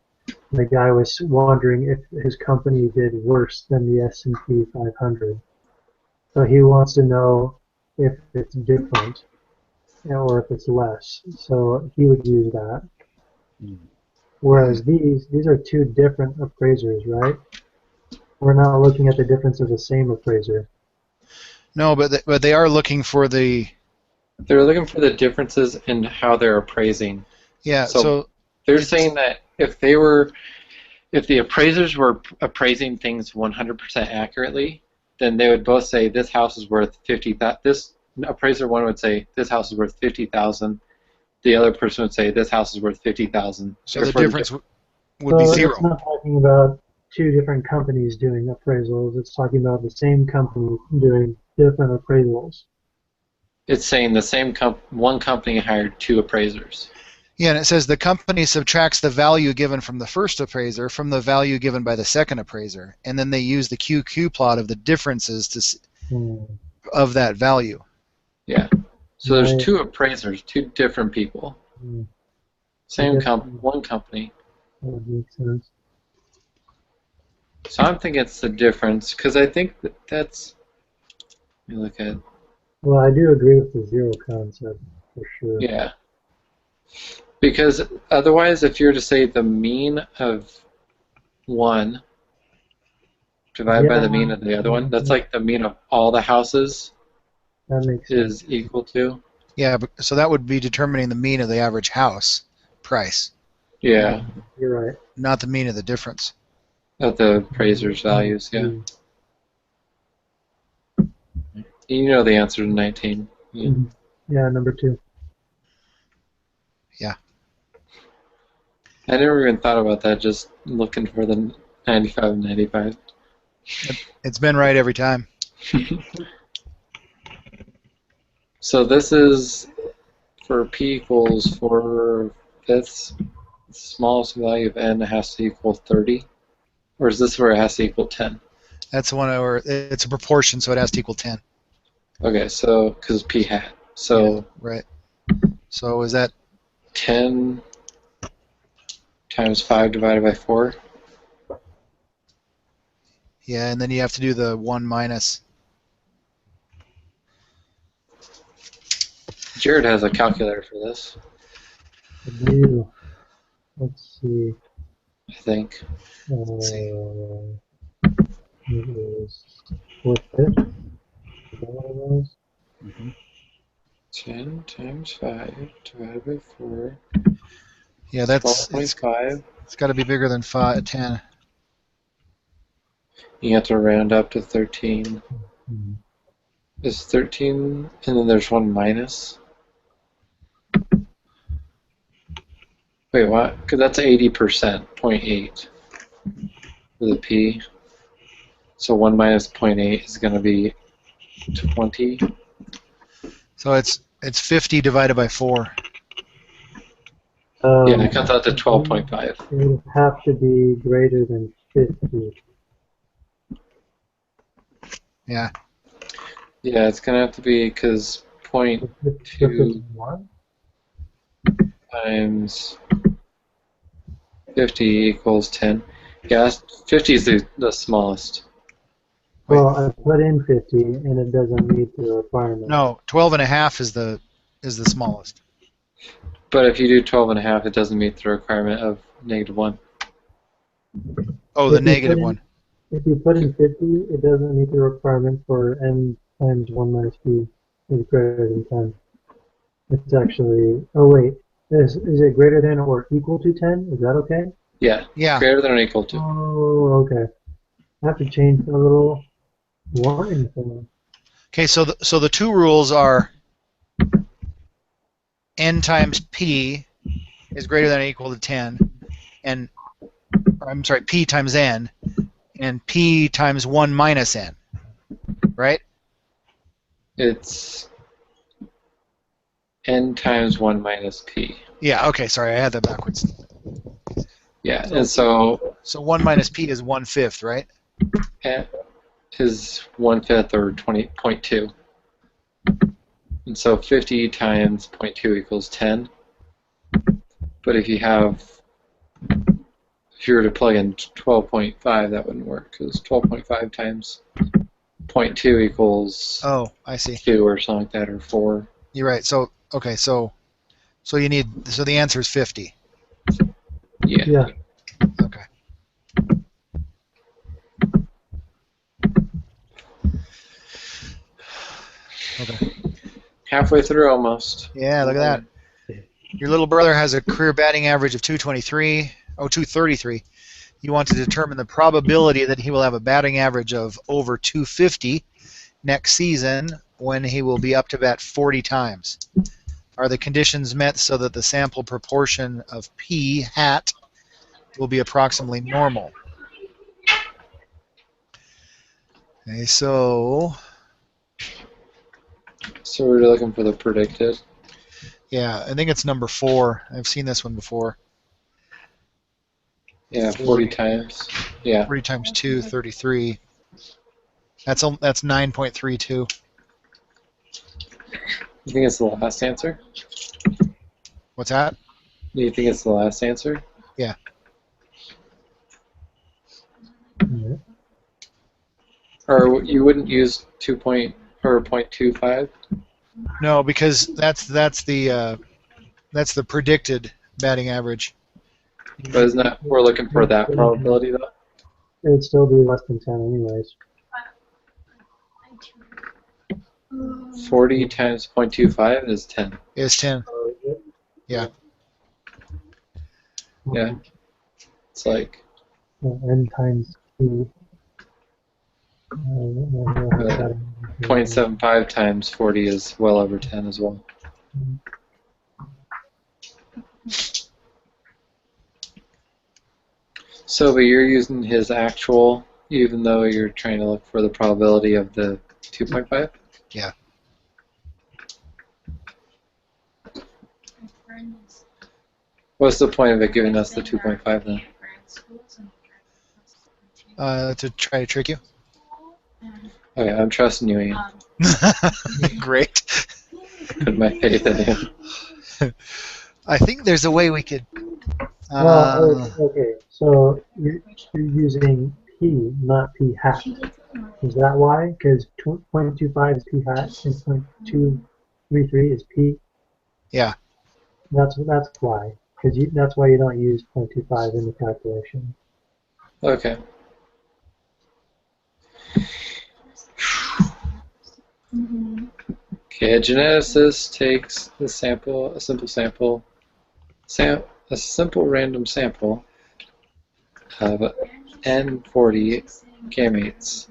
the guy was wondering if his company did worse than the S&P 500. So he wants to know if it's different or if it's less. So he would use that. Whereas these are two different appraisers, right? We're not looking at the difference of the same appraiser. No, but they are looking for the... They're looking for the differences in how they're appraising. Yeah, so they're saying that if the appraisers were appraising things 100% accurately, then they would both say this house is worth 50,000. This appraiser one would say this house is worth 50,000. The other person would say this house is worth 50,000. So the difference would be 0. It's not talking about two different companies doing appraisals. It's talking about the same company doing different appraisals. It's saying the same one company hired 2 appraisers. Yeah, and it says the company subtracts the value given from the first appraiser from the value given by the second appraiser, and then they use the QQ plot of the differences of that value. Yeah. So there's Right. 2 appraisers, 2 different people. Hmm. Same Okay. one company. That makes sense. So I'm thinking it's the difference, because I think that's. Let me look at. Well, I do agree with the zero concept for sure. Yeah. Because otherwise, if you were to say the mean of one divided by the mean of the other one, that's like the mean of all the houses That makes sense. is equal to. Yeah, so that would be determining the mean of the average house price, Yeah. You're right. not the mean of the difference. Of the appraiser's values, yeah. You know the answer to 19. Yeah. Mhm. Yeah, number 2. I never even thought about that, just looking for the 95 and 95. It's been right every time. So this is for p equals 4/5, smallest value of n has to equal 30? Or is this where it has to equal 10? That's the one where it's a proportion, so it has to equal 10. Okay, so, because p hat. So Right. So is that 10 times 5 divided by 4? yeah, and then you have to do the 1 minus. Jared has a calculator for this, I do. Let's see. I think. It is 4/5. Is that what it was? 10 times 5 divided by 4. Yeah, it's 12.5. it's got to be bigger than 10. You have to round up to 13. Mhm. Is 13, and then there's 1 minus? Wait, what? Because that's 80%, 0.8 for the p. So 1 minus 0.8 is going to be 20. So it's 50 divided by 4. Yeah, it comes out to 12.5. It would have to be greater than 50. Yeah. Yeah, it's going to have to be because If it's 1? times 50 equals 10. Yeah, 50 is the smallest. Well, I put in 50 and it doesn't meet the requirement. No, 12 and a half is the smallest. But if you do 12 and a half, it doesn't meet the requirement of -1. Oh, If the you negative put in- one. If you put in 50, it doesn't meet the requirement for n times 1 minus p is greater than 10. It's actually, oh wait, is it greater than or equal to 10? Is that okay? Yeah, Yeah. greater than or equal to. Oh, okay. I have to change the little warning thing. Okay, so the two rules are n times p is greater than or equal to 10, and I'm sorry, p times n, and p times 1 minus n, right? It's n times 1 minus p. Yeah, okay, sorry, I had that backwards. Yeah, and so So 1 minus p is 1/5, right? n is 1/5 or 20.2. And so 50 times 0.2 equals 10. But if you were to plug in 12.5, that wouldn't work because 12.5 times 0.2 equals Oh, I see. 2 or something like that, or 4. You're right. So okay, so the answer is 50. Yeah. Yeah. Okay. Okay. Halfway through almost. Yeah, look at that. Your little brother has a career batting average of 233. You want to determine the probability that he will have a batting average of over 250 next season when he will be up to bat 40 times. Are the conditions met so that the sample proportion of P hat will be approximately normal? Okay, so So we're looking for the predicted. Yeah, I think it's number 4. I've seen this one before. Yeah, 40 times. Yeah. 40 times 2, 33. That's 9.32. You think it's the last answer? What's that? Do you think it's the last answer? Yeah. Or you wouldn't use 0.25? No, because that's the predicted batting average. But isn't that we're looking for that probability though? It would still be less than 10 anyways. 40 times 0.25 is 10. Is 10. Yeah. Yeah. It's like N times P. 0.75 times 40 is well over 10 as well. So, but you're using his actual, even though you're trying to look for the probability of the 2.5? Yeah. What's the point of it giving us the 2.5 then? To try to trick you. Okay, I'm trusting you, Ian. Great. Put my faith in you. I think there's a way we could. Well, okay, so you're using P, not P hat. Is that why? Because 0.25 is P hat and 0.233 is P. Yeah. That's why. Because that's why you don't use 0.25 in the calculation. Okay. Okay, a geneticist takes a simple random sample of N40 gametes.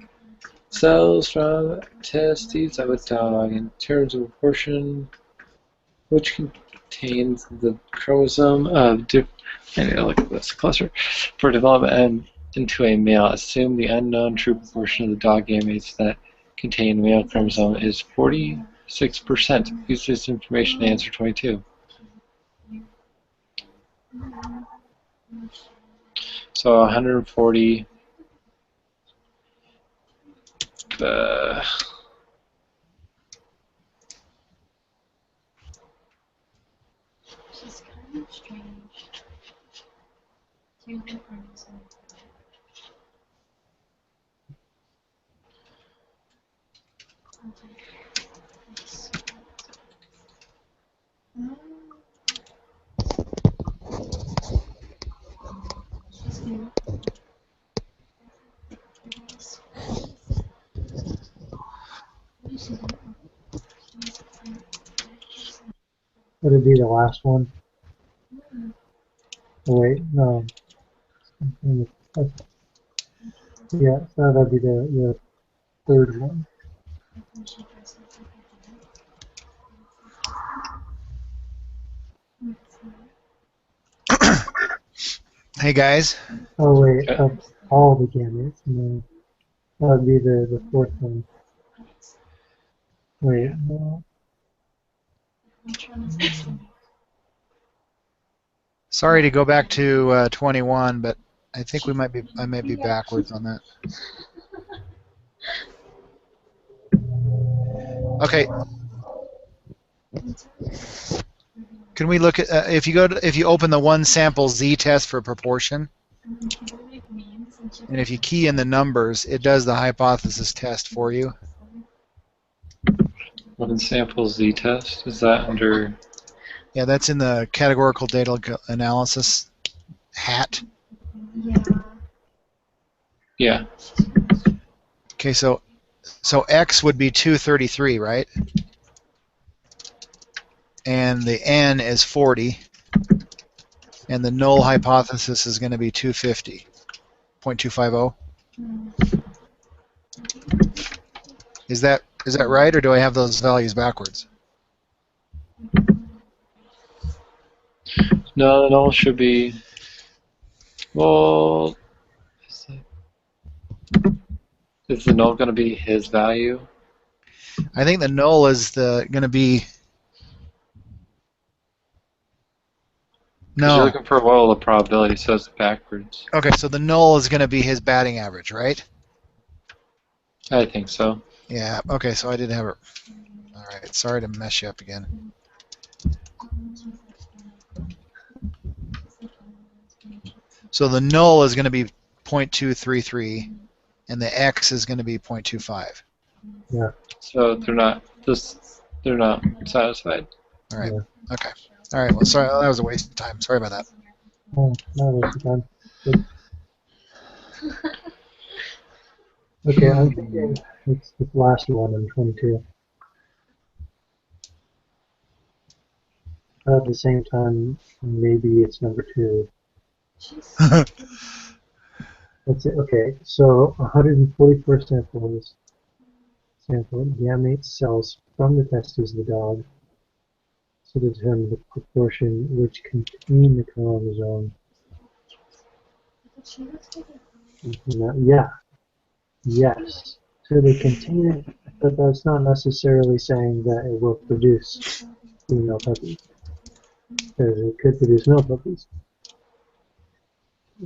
Cells from testes of a dog in terms of proportion, which contains the chromosome of I need to look at this closer for development and into a male. Assume the unknown true proportion of the dog gametes that contain male chromosome is 46%. Use this information to answer 22. So 140. She's kind of strange. Human chromosome. She's new. Would it be the last one? Oh, wait, no. Yeah, so that'd be the third one. Hey guys. Oh wait, of all the gametes. No, that would be the fourth one. Wait, no. Sorry to go back to 21, but I think I might be backwards on that. Okay. Can we look at if you open the one sample z-test for proportion, and if you key in the numbers, it does the hypothesis test for you. One sample z-test, is that under? Yeah, that's in the categorical data analysis hat. Yeah. Okay, so x would be 233, right? And the n is 40, and the null hypothesis is going to be 250, 0.250. Is that right, or do I have those values backwards? No, the null should be. Well, is the null going to be his value? I think the null is going to be. 'Cause you're No. looking for what will the probability, so it's backwards. Okay, so the null is going to be his batting average, right? I think so. Yeah. Okay, so I didn't have it. All right. Sorry to mess you up again. So the null is going to be 0.233, and the x is going to be 0.25. Yeah. So they're not satisfied. All right. Yeah. Okay. All right. Well, sorry, that was a waste of time. Sorry about that. Oh, no, that's done. Good. Okay, I'm thinking it's the last one in 22. At the same time, maybe it's number 2. That's it. Okay, so 144 samples gamete cells from the testes of the dog to determine the proportion which contain the chromosome. Yeah, yes. So they contain it, but that's not necessarily saying that it will produce female puppies, because it could produce male puppies.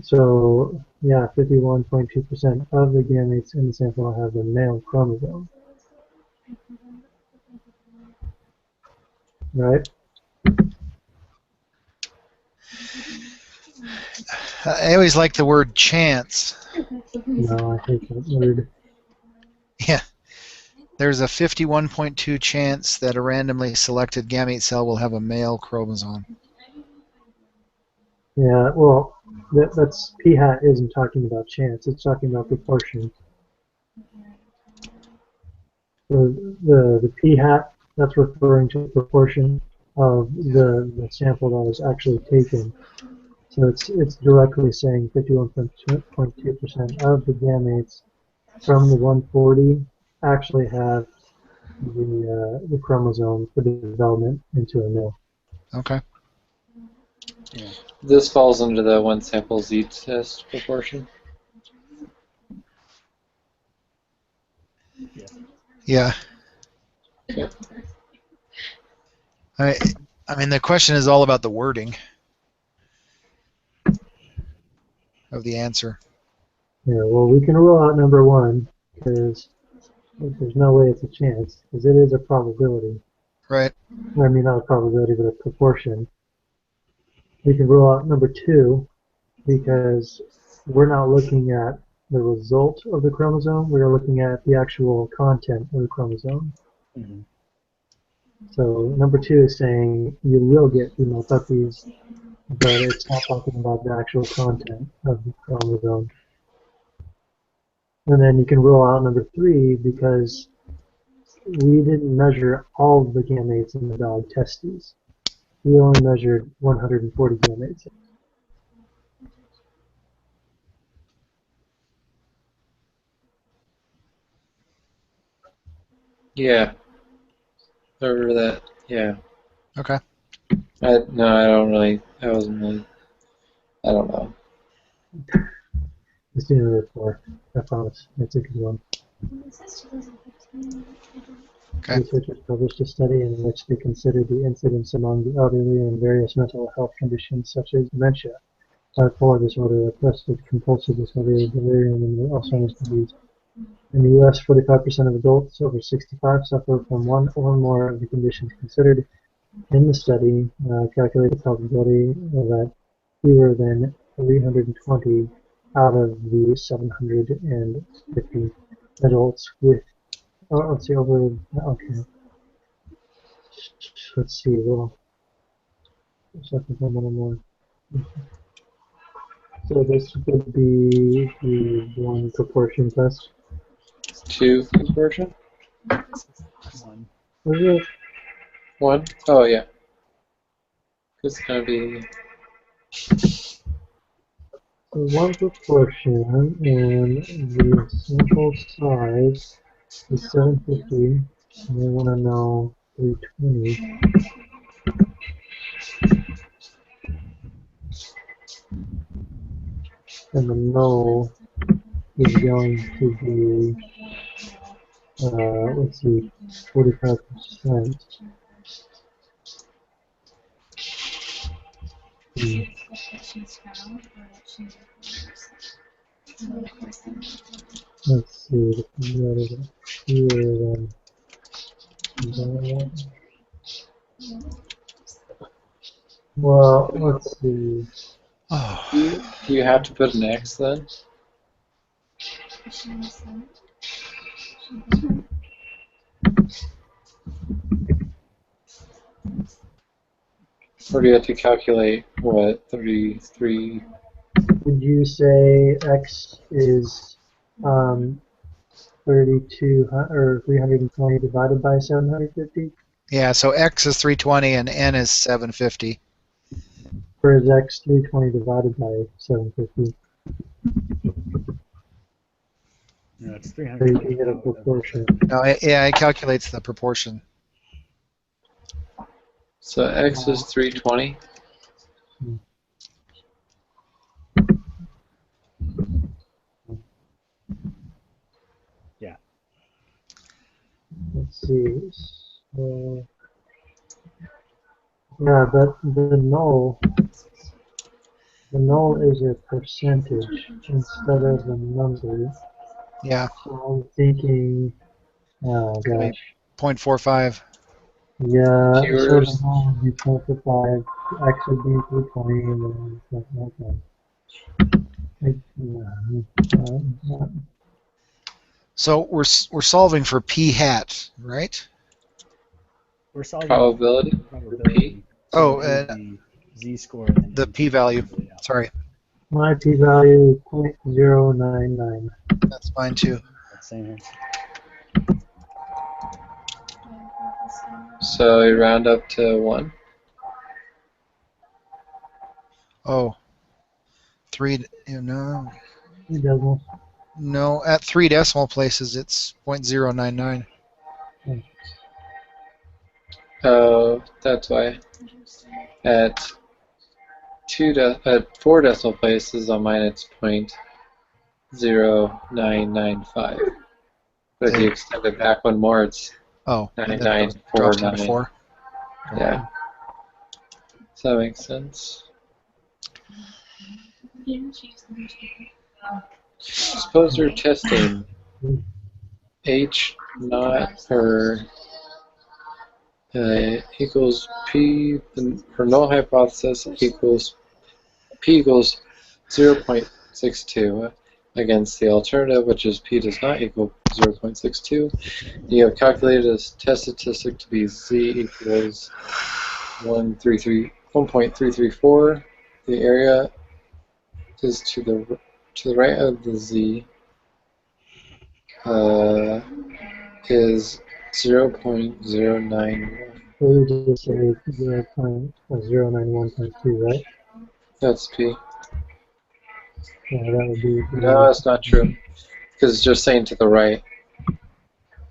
So, yeah, 51.2% of the gametes in the sample have the male chromosome. Right? I always like the word chance. No, I hate that word. Yeah. There's a 51.2 chance that a randomly selected gamete cell will have a male chromosome. Yeah, well, that's p-hat isn't talking about chance, it's talking about proportion. So the p-hat, that's referring to the proportion of the sample that was actually taken. So it's directly saying 51.2% of the gametes from the 140 actually have the chromosome for development into a male. Okay. Yeah. This falls under the one sample Z test proportion. Yeah. Okay. I mean, the question is all about the wording of the answer. Yeah, well, we can rule out number 1 because there's no way it's a chance because it is a probability. Right. I mean, not a probability, but a proportion. We can rule out number 2 because we're not looking at the result of the chromosome, we're looking at the actual content of the chromosome. Mm-hmm. So number 2 is saying you will get female puppies, but it's not talking about the actual content of the chromosome. And then you can rule out number 3 because we didn't measure all of the gametes in the dog testes. We only measured 140 gametes. Yeah. I remember that. Yeah. Okay. I don't know. I don't know. Let's do number 4. I promise. It's a good one. Okay. Researchers published a study in which they considered the incidence among the elderly and various mental health conditions such as dementia, bipolar disorder, obsessive compulsive disorder, delirium, and Alzheimer's disease. In the U.S., 45% of adults over 65 suffer from one or more of the conditions considered in the study. Calculate the probability that fewer than 320 out of the 750 adults with, let's see, over, okay. Let's see, well, second one, one more. So this would be the one proportion test. 2 proportion? 1. Is it? 1? Oh, yeah. It's going to be... So one proportion, and the sample size is 750, and they want to know 320. And the null is going to be let's see, 45%. Hmm. Let's see, the that is here then. That. Well, let's see. Oh. Do you have to put an X then? Or do you have to calculate what 33? Would you say X is 32 or 320 divided by 750? Yeah, so X is 320 and N is 750. Or is X 320 divided by 750? No, it's So you 300. can get a proportion. No, yeah, it calculates the proportion. So X is 320. Yeah. Let's see. So, yeah, but the null is a percentage instead of the number. Yeah, So I'm thinking, it's gonna be gosh, 0.45. yeah, so the Viewers. null would be 0.5, X would be 320, and then something like that. So we're solving for p hat, right? We're solving Probability. probability. Oh, it would be z-score and then the input p-value. probability out. Sorry, My p-value is 0.099. that's mine too. That's same here. So you round up to 1. Oh, no, It doesn't. no. At 3 decimal places, it's 0.099. Oh, that's why. At 4 decimal places on mine, it's 0.0995. But if you extend it back one more, it's Oh, and then it drops down to 9949. 4. Yeah. Does that make sense? Suppose we're testing H naught equals P, for null hypothesis equals P equals 0.62 against the alternative, which is P does not equal 0.62. You have calculated a test statistic to be Z equals 1.334. The area is to the right of the Z is 0.091. So you just say 0.091.2, right? That's P. Yeah, that would be. No, that's not true. Because it's just saying to the right.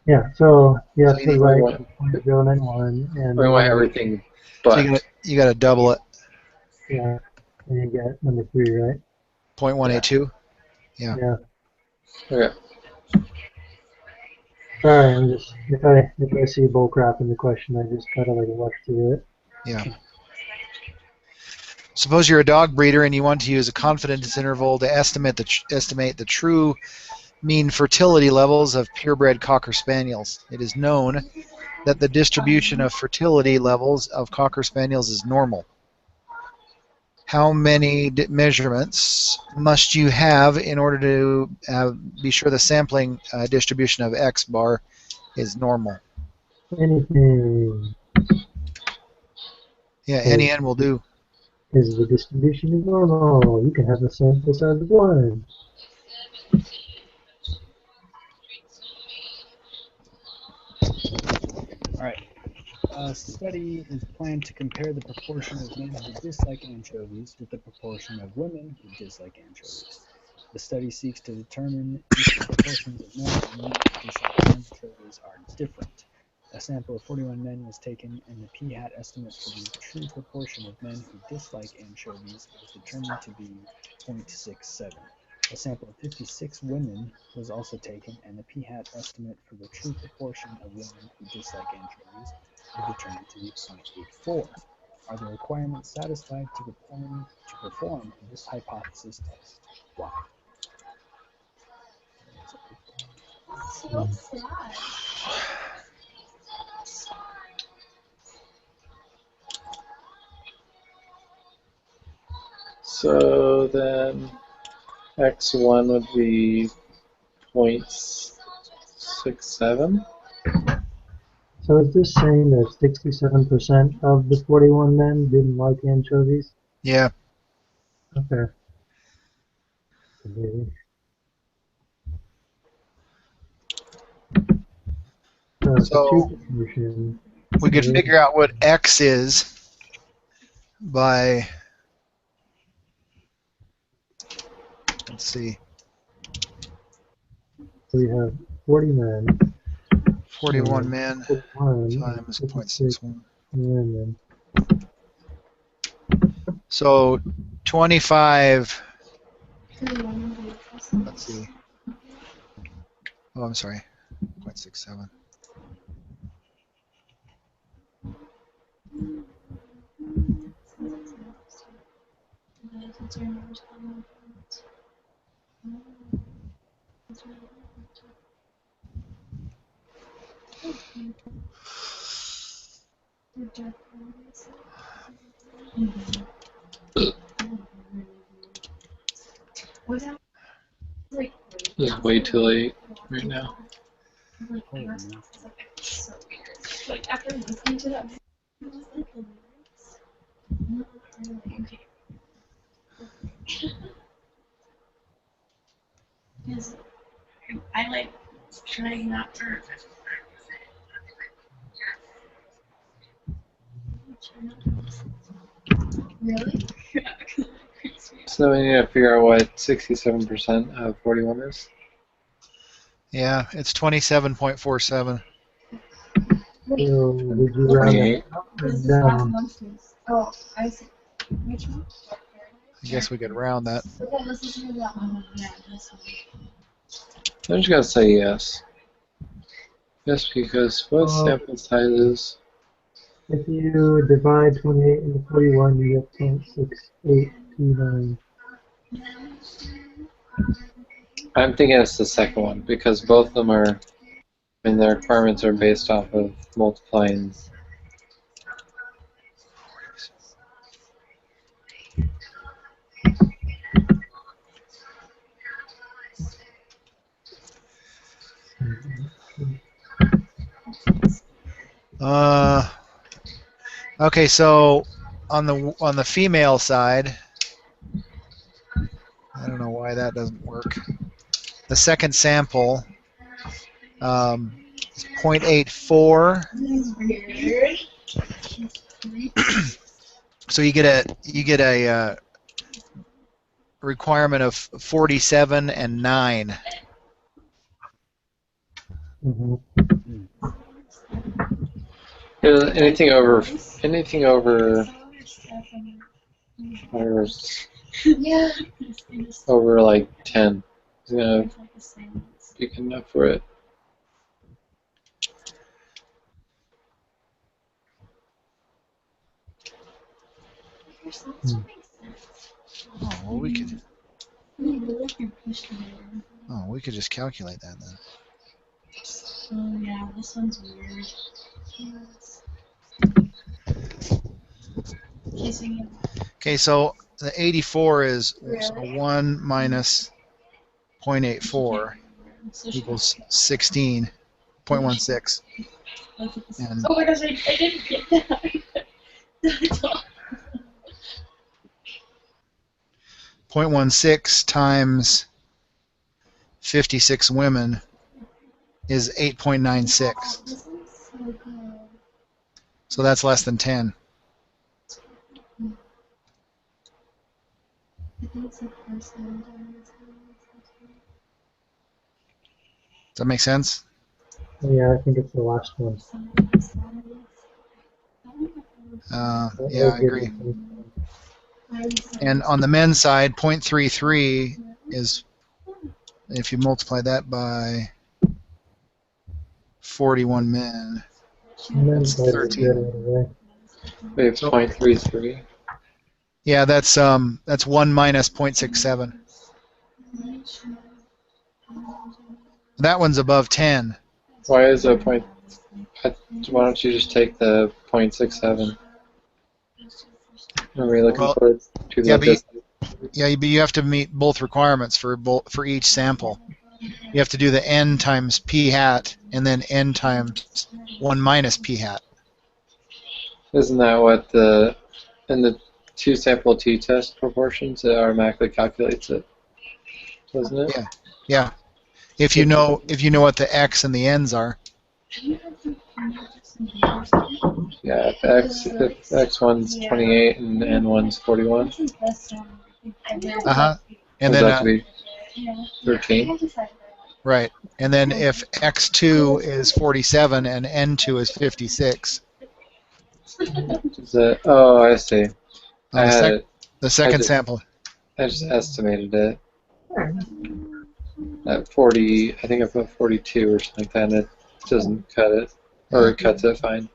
Yeah, so you have So to you write want- 0.091 and We want everything So but. you got to double it. yeah, and you get number 3, right? 0.182. Yeah. Yeah. Okay. Sorry, I'm just if I see bull crap in the question, I just gotta like rush through it. Yeah. Suppose you're a dog breeder and you want to use a confidence interval to estimate the true mean fertility levels of purebred Cocker Spaniels. It is known that the distribution of fertility levels of Cocker Spaniels is normal. How many measurements must you have in order to be sure the sampling distribution of X bar is normal? Anything Yeah, any N will do. is the distribution is normal. You can have the sample size of 1. All right. A study is planned to compare the proportion of men who dislike anchovies with the proportion of women who dislike anchovies. The study seeks to determine if the proportions of men and women who dislike anchovies are different. A sample of 41 men was taken, and the p-hat estimate for the true proportion of men who dislike anchovies was determined to be 0.67. A sample of 56 women was also taken, and the p-hat estimate for the true proportion of women who dislike anchovies was determined to be 0.84. Are the requirements satisfied to perform this hypothesis test? Why? So sad. So then x1 would be 0.67. So is this saying that 67% of the 41 men didn't like anchovies? Yeah. Okay. Maybe. So proportion. we could figure out what X is by, let's see, So we have 40 men. 41 men 41 times 56 0.61. women. So 25, let's see. Oh, I'm sorry, 0.67. It's way too late right now. Holy no. Like after listening to that, I was like the lyrics. Because I like trying not to. Really? So we need to figure out what 67% of 41 is. Yeah, it's 27.47. So did you round it 28. up or down? Oh, I see. Which one? I guess we could round that. Okay, let's listen to that one. Yeah, this one. I'm just gonna say yes. Yes, because both sample sizes. If you divide 28 into 41, you get 0.6829. I'm thinking it's the second one because both of them are. I mean, their requirements are based off of multiplying. Okay, so on the female side, I don't know why that doesn't work. The second sample is 0.84. So you get a requirement of 47 and 9. Mm-hmm. Anything over or Yeah. over like 10 is gonna be good enough for it. Oh, well, we could just calculate that then. Oh yeah, this one's weird. Okay, so the 84 is Really? 1 minus 0.84 equals 16.16. And Oh my gosh, I didn't get that. That's all. 0.16 times 56 women is 8.96. This one's so good. So that's less than 10. I think it's the first one. Does that make sense? Yeah, I think it's the last one. Yeah, I agree. And on the men's side, 0.33 is if you multiply that by 41 men, And then It's by 13. the other way. We have 0.33. yeah, that's 1 minus 0.67. That one's above 10. Why is it point? Why don't you just take the 0.67? Are we looking Well, forward to yeah, the but this? Yeah, but you have to meet both requirements for each sample. You have to do the n times p hat and then n times 1 minus p hat. Isn't that what in the two sample t-test proportions it automatically calculates it? Doesn't it? Yeah. Yeah. If you know what the x and the n's are. Yeah. If x1's 28 and n1's 41, Uh-huh. And does then that to be 13? right. And then if x2 is 47 and n2 is 56. Is it? Oh, I see. I had it. The second just- sample. I just estimated it at 40. I think I put 42 or something like that, and it doesn't cut it, or it cuts it fine.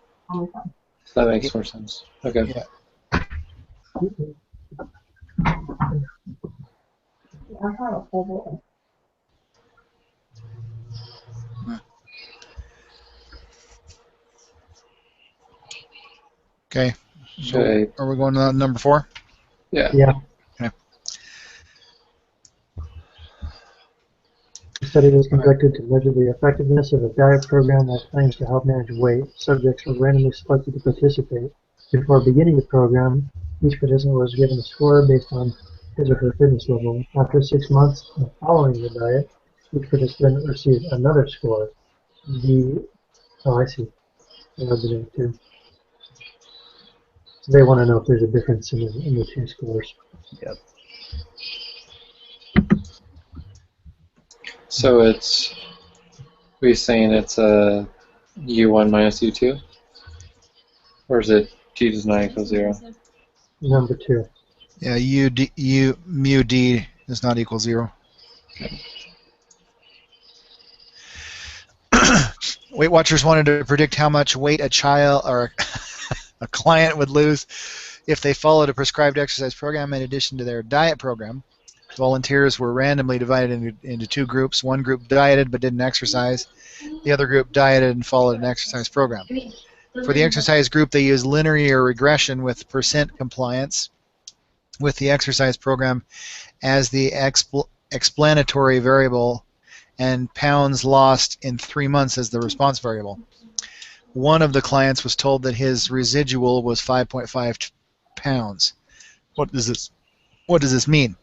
That makes more sense. Okay. Yeah. Okay. So Okay. are we going to number 4? Yeah. Yeah. Okay. The study was conducted to measure the effectiveness of a diet program that claims to help manage weight. Subjects were randomly selected to participate. Before beginning the program, each participant was given a score based on his or her fitness level. After 6 months of following the diet, each participant received another score. I see. I have the name too. So they want to know if there's a difference in the two scores. Yep. So we saying it's a U1 minus U2? Or is it G does not equal 0? Number 2. Yeah, mu d does not equal 0. Weight Watchers wanted to predict how much weight a child or a client would lose if they followed a prescribed exercise program in addition to their diet program. Volunteers were randomly divided into 2 groups. One group dieted but didn't exercise. The other group dieted and followed an exercise program. For the exercise group, they used linear regression with percent compliance with the exercise program as the explanatory variable and pounds lost in 3 months as the response variable. One of the clients was told that his residual was 5.5 pounds. What does this mean?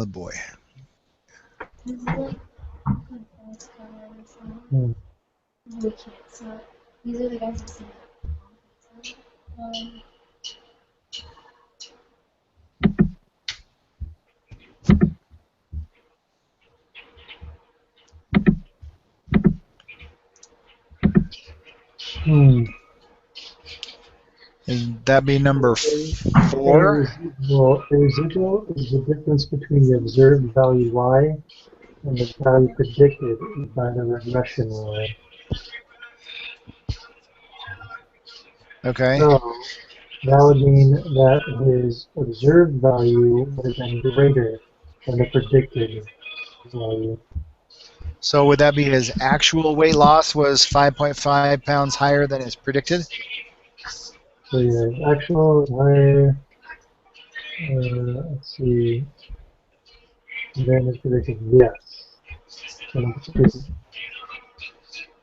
Boy. This is like Hmm. so these are the guys who sing it. Would that be number 4? Well, a residual is the difference between the observed value y and the value predicted by the regression y. Okay. So that would mean that his observed value would have been greater than the predicted value. So would that be his actual weight loss was 5.5 pounds higher than is predicted? So yeah, actual is higher. Let's see. And then it's predicted, yes. So number 2.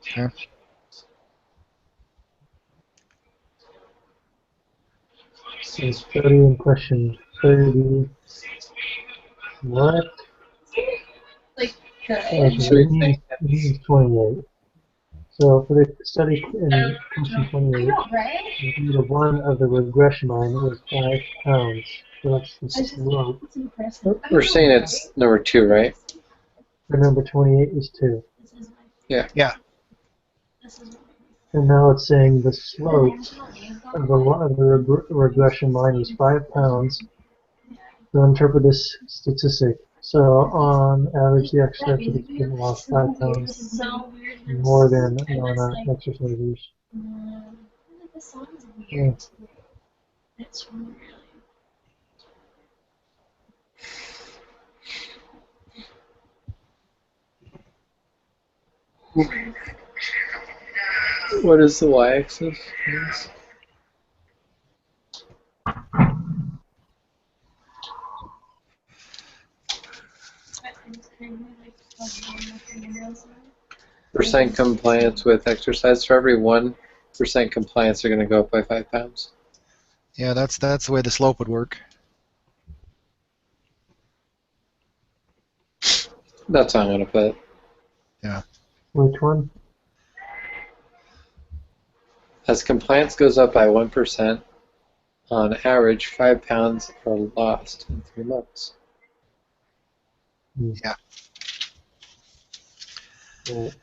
Okay. So study in question 30. What? Like It means 28. So for the study in question 28, right? the one of the regression line was 5 pounds. So that's the slope. It's impressive. We're saying it's number 2, right? For number 28 is 2. This is my Yeah. Yeah. This is And now it's saying the slope of the regression line is 5 pounds to interpret this statistic. So on average, the exercise student lost 5 pounds So weird. more than non-exercisers. The song's Yeah. weird. It's really. What is the y-axis? Percent compliance with exercise. For every 1% compliance, they're going to go up by 5 pounds. Yeah, that's the way the slope would work. That's how I'm going to put it. Which one? As compliance goes up by 1%, on average, 5 pounds are lost in 3 months. Yeah. Right.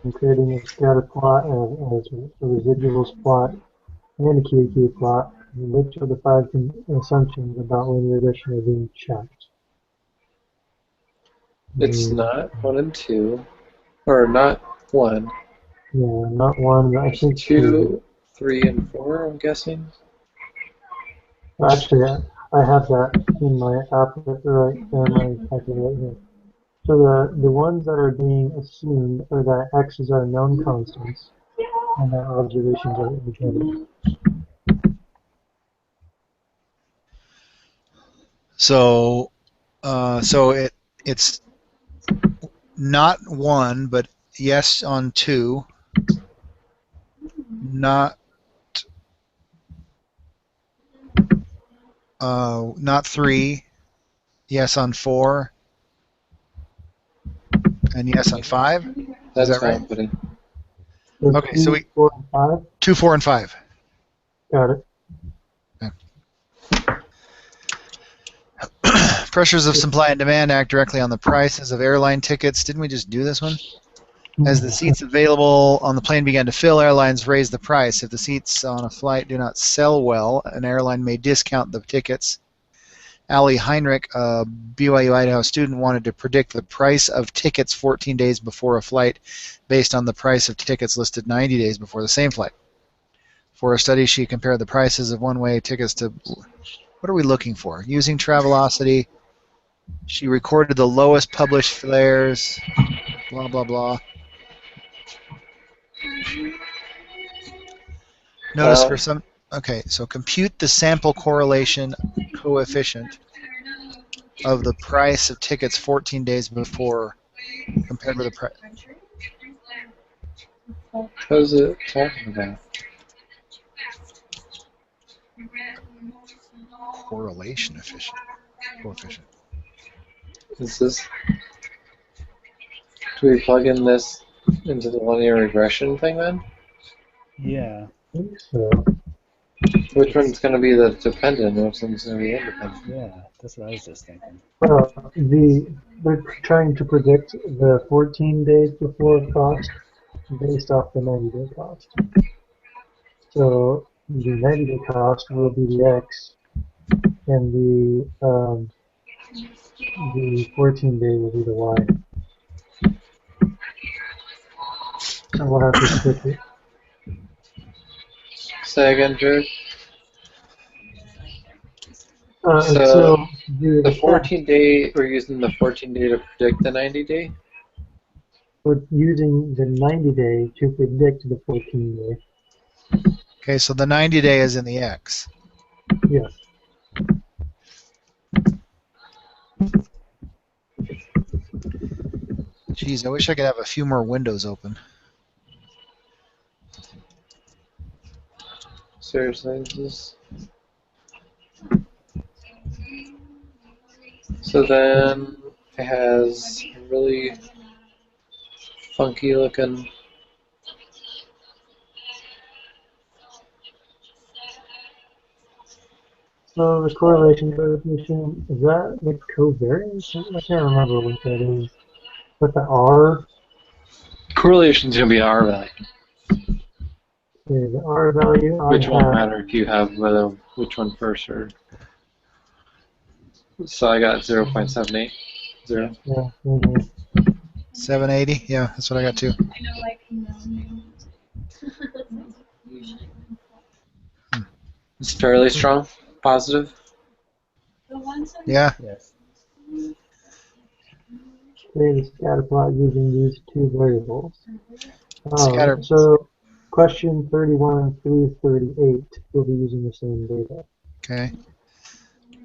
I'm creating a scatter plot as a residuals plot and a QEQ plot. Which of the 5 assumptions about linear regression are being checked? It's not 1 and 2, or not 1. Yeah, not 1, but I think 2, 3, and 4, I'm guessing. Actually, I have that in my app right there, my calculator right here. So the ones that are being assumed are that x's are known constants and that observations are independent. So, it's not 1, but yes on 2. Not 3. Yes on 4. And yes on 5. That's that how right? I'm putting. So Okay, so 2, 4, and 5. 2, 4, and 5. Got it. Pressures of supply and demand act directly on the prices of airline tickets. Didn't we just do this one? As the seats available on the plane began to fill, airlines raised the price. If the seats on a flight do not sell well, an airline may discount the tickets. Ali Heinrich, a BYU Idaho student, wanted to predict the price of tickets 14 days before a flight based on the price of tickets listed 90 days before the same flight. For a study, she compared the prices of one-way tickets to... What are we looking for? Using Travelocity, she recorded the lowest published fares, blah, blah, blah. Notice for some... Okay, so compute the sample correlation coefficient of the price of tickets 14 days before compared with the price. How's it talking about? Correlation coefficient. Is this... Do we plug in this into the linear regression thing then? Yeah. I think so. Which one's going to be the dependent and which one's going to be independent? Yeah, that's what I was just thinking. Well, they're trying to predict the 14 days before cost based off the 90-day cost. So the 90-day cost will be the x, and the 14-day will be the y. So we'll have to switch it. Say again, Jared? And So, so The 14-day, we're using the 14-day to predict the 90-day? we're using the 90-day to predict the 14-day. Okay, so the 90-day is in the X. Yes. Geez, I wish I could have a few more windows open. Seriously, this... So then it has a really funky looking... So the correlation coefficient, is that the covariance? I can't remember what that is. But the R Correlation's gonna be an R value, Okay, the R value which I won't have. matter if you have which one first or. So I got 0.78. Zero. Yeah, mhm. 780. Yeah, that's what I got too. I know, like, usually. It's fairly strong, positive. The ones that Yeah. Yes. Create a scatter plot using these two variables. Scatter. So question 31 through 38 will be using the same data. Okay.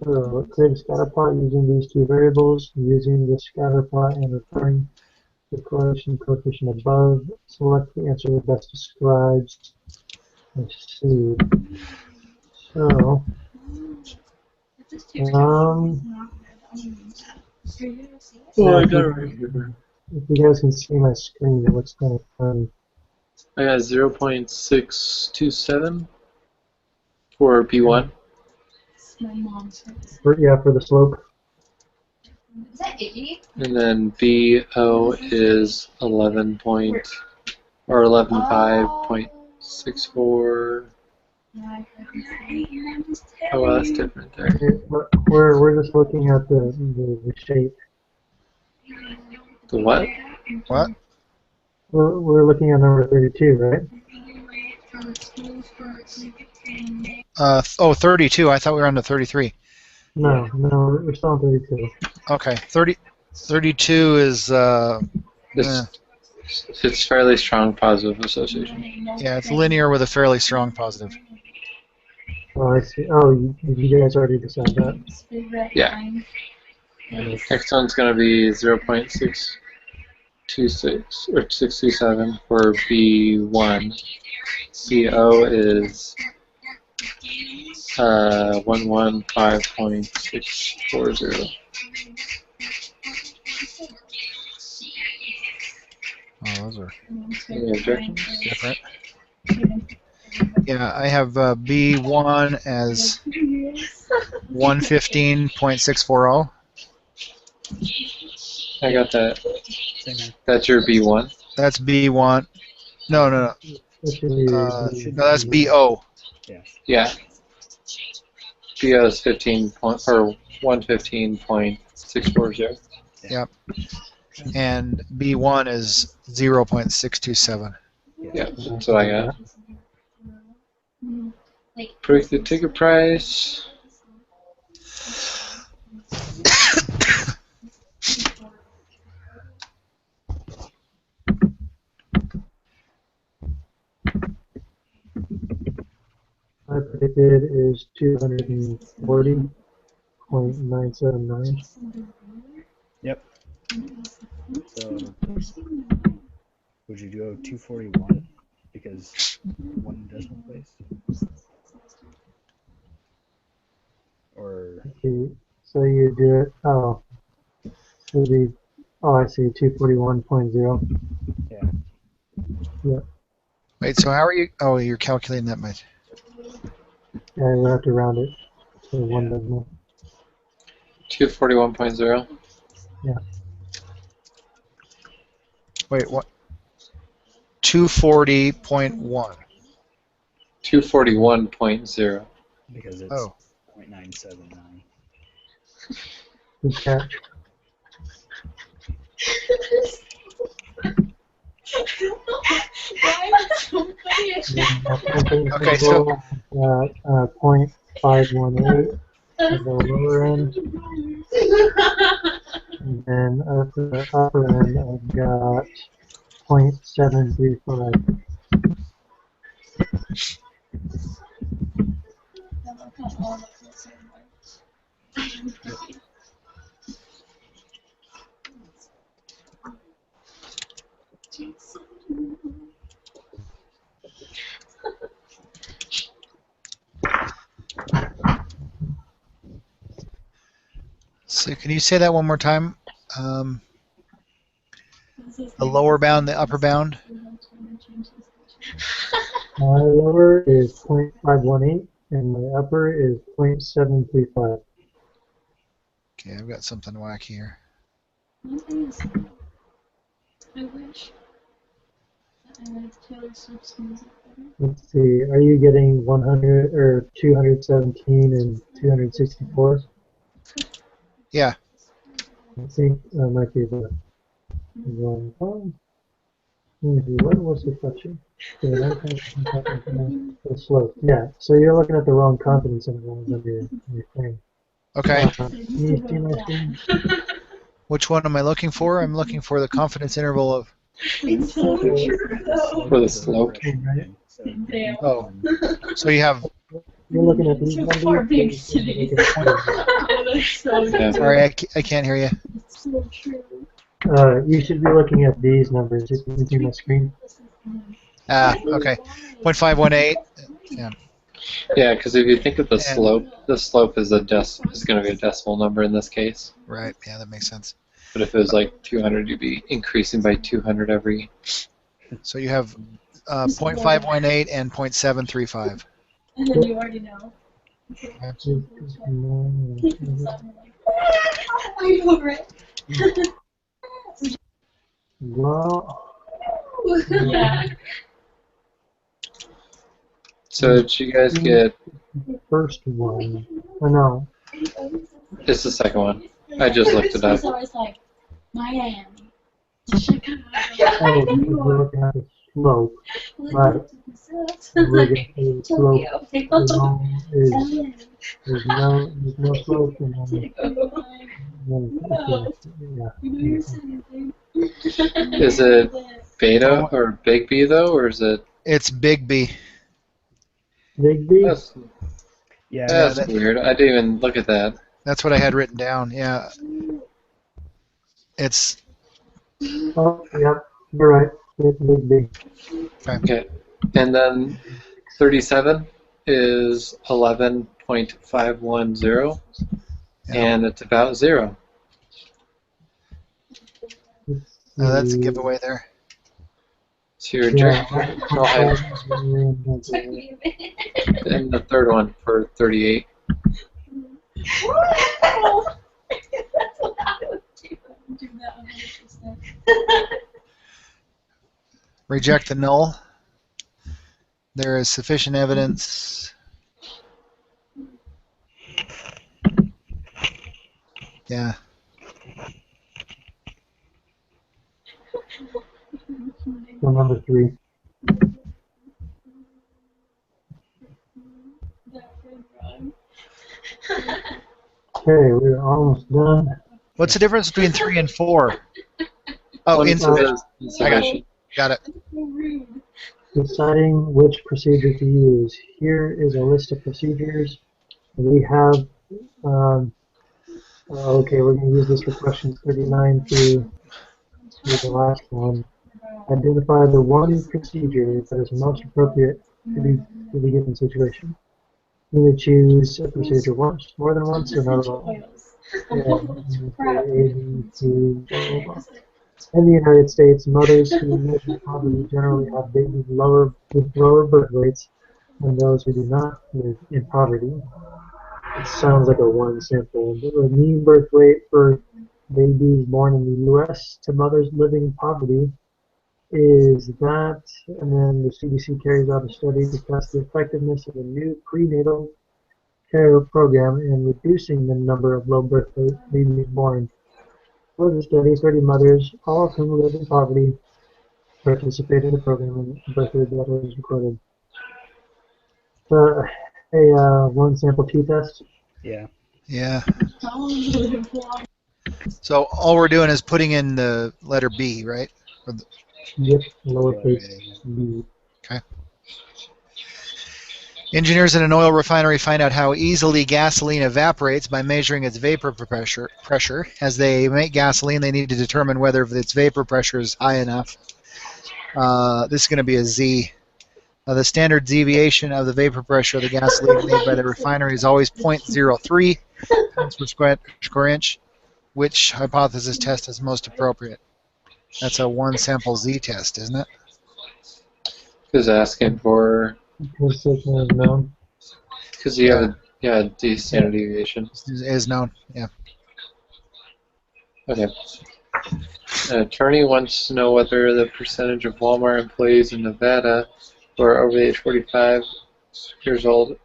So create a scatter plot using these two variables. Using the scatter plot and referring to the correlation coefficient above, select the answer that best describes. Let's see. So, Oh, I if got it you, right here. if you guys can see my screen, it looks kind of funny. I got 0.627 for P1. my mom's face. For the slope. Is that Iggy? And then BO is 11.64. Yeah, I heard this. Oh, well, that's different there. We're just looking at the shape. The what? What? We're looking at number 32, right? 32. I thought we were on to 33. No, we're still on 32. Okay. 32 is It's fairly strong positive association. yeah, it's linear with a fairly strong positive. Oh, I see. Oh, you guys already decided that. Yeah. Next one's going to be 0.626 or 627 for B1. CO is 115.640. Oh, those are Any objections? different. Yeah, I have B1 as 115.640. I got that. Same here. That's your B1. That's B1. No. That should be, No, that's BO. Yes. Yeah. BO is 115.640. Yep. And B1 is 0.627. Yeah, that's what I got. Predict the ticket price. I predicted is 240.979. Yep. So would you do 241 because one decimal place? Or Okay, so you do it. Oh, should be. Oh, I see. 241.0. yeah. Wait, so how are you? Oh, you're calculating that much. Yeah, we have to round it to one decimal. 241.0. Wait, what? 240.1. 241.0. Because it's Oh. 0.979. Good catch. Why is it so funny? Okay, so- 0.518 at the lower end, and then at the upper end I've got 0.735. So can you say that one more time? The lower bound, the upper bound? My lower is 0.518 and my upper is 0.735. Okay, I've got something wacky here. I wish. And if Taylor Swift sings it better. Let's see. Are you getting 100 or 217 and 264? Yeah. I think that might be the wrong one. What was the question? The slope. Yeah. So you're looking at the wrong confidence intervals on your thing. Okay. Can you see my screen? Which one am I looking for? I'm looking for the confidence interval of. It's so true though. For the slope. Damn. Oh. So you have. You're looking at these So numbers. far big city. That's so Yeah. Sorry, I can't hear you. It's so true. You should be looking at these numbers if you can see my screen. Ah, okay. 0.518. Yeah, because if you think of the And- slope is going to be a decimal number in this case. Right. Yeah, that makes sense. But if it was like 200, you'd be increasing by 200 every. So you have 0.518 and 0.735. And then you already know. Are you over it? Well, Yeah. So did you guys get? first one. Oh, no. It's the second one. I just looked it up. So it's like Miami, Chicago. Oh, because we're looking at the slope. Right. We're getting the slope. The wrong is there's no slope and then yeah. Is it beta or big B though, or is it? It's big B. Big B. That's Yeah, that- weird. I didn't even look at that. That's what I had written down. Yeah. It's Oh, yep. You're right. It's big B. Okay. And then 37 is 11.510, and it's about 0. that's a giveaway there. So you're Yeah. and the third one for 38. That's what I would do. Do that 100%. Reject the null. There is sufficient evidence. Yeah. So number 3. Okay, we're almost done. What's the difference between 3 and 4? Oh, One insufficient. is I got it. insufficient. Got it. Deciding which procedure to use. Here is a list of procedures. We have, okay, we're going to use this for questions 39 to the last one. Identify the one procedure that is most appropriate to the given situation. You may choose a procedure once, more than once, or not at all. In the United States, mothers who live in poverty generally have babies with lower birth rates than those who do not live in poverty. It sounds like a one sample. The mean birth rate for babies born in the U.S. to mothers living in poverty is that, and then the CDC carries out a study to test the effectiveness of a new prenatal care program in reducing the number of low birth rate babies born. For the study, 30 mothers, all of whom live in poverty, participated in the program and birth rate data was recorded. A one sample t-test. yeah. Yeah. So all we're doing is putting in the letter B, right? Yep, lowercase b. Engineers in an oil refinery find out how easily gasoline evaporates by measuring its vapor pressure. As they make gasoline, they need to determine whether its vapor pressure is high enough. This is going to be a Z. The standard deviation of the vapor pressure of the gasoline made by the refinery is always 0.03 pounds per square inch. Which hypothesis test is most appropriate? That's a one sample Z test, isn't it? Who's asking for? Precision is known. Because you have the standard deviation. Is known. Yeah. Okay. An attorney wants to know whether the percentage of Walmart employees in Nevada who are over the age 45 years old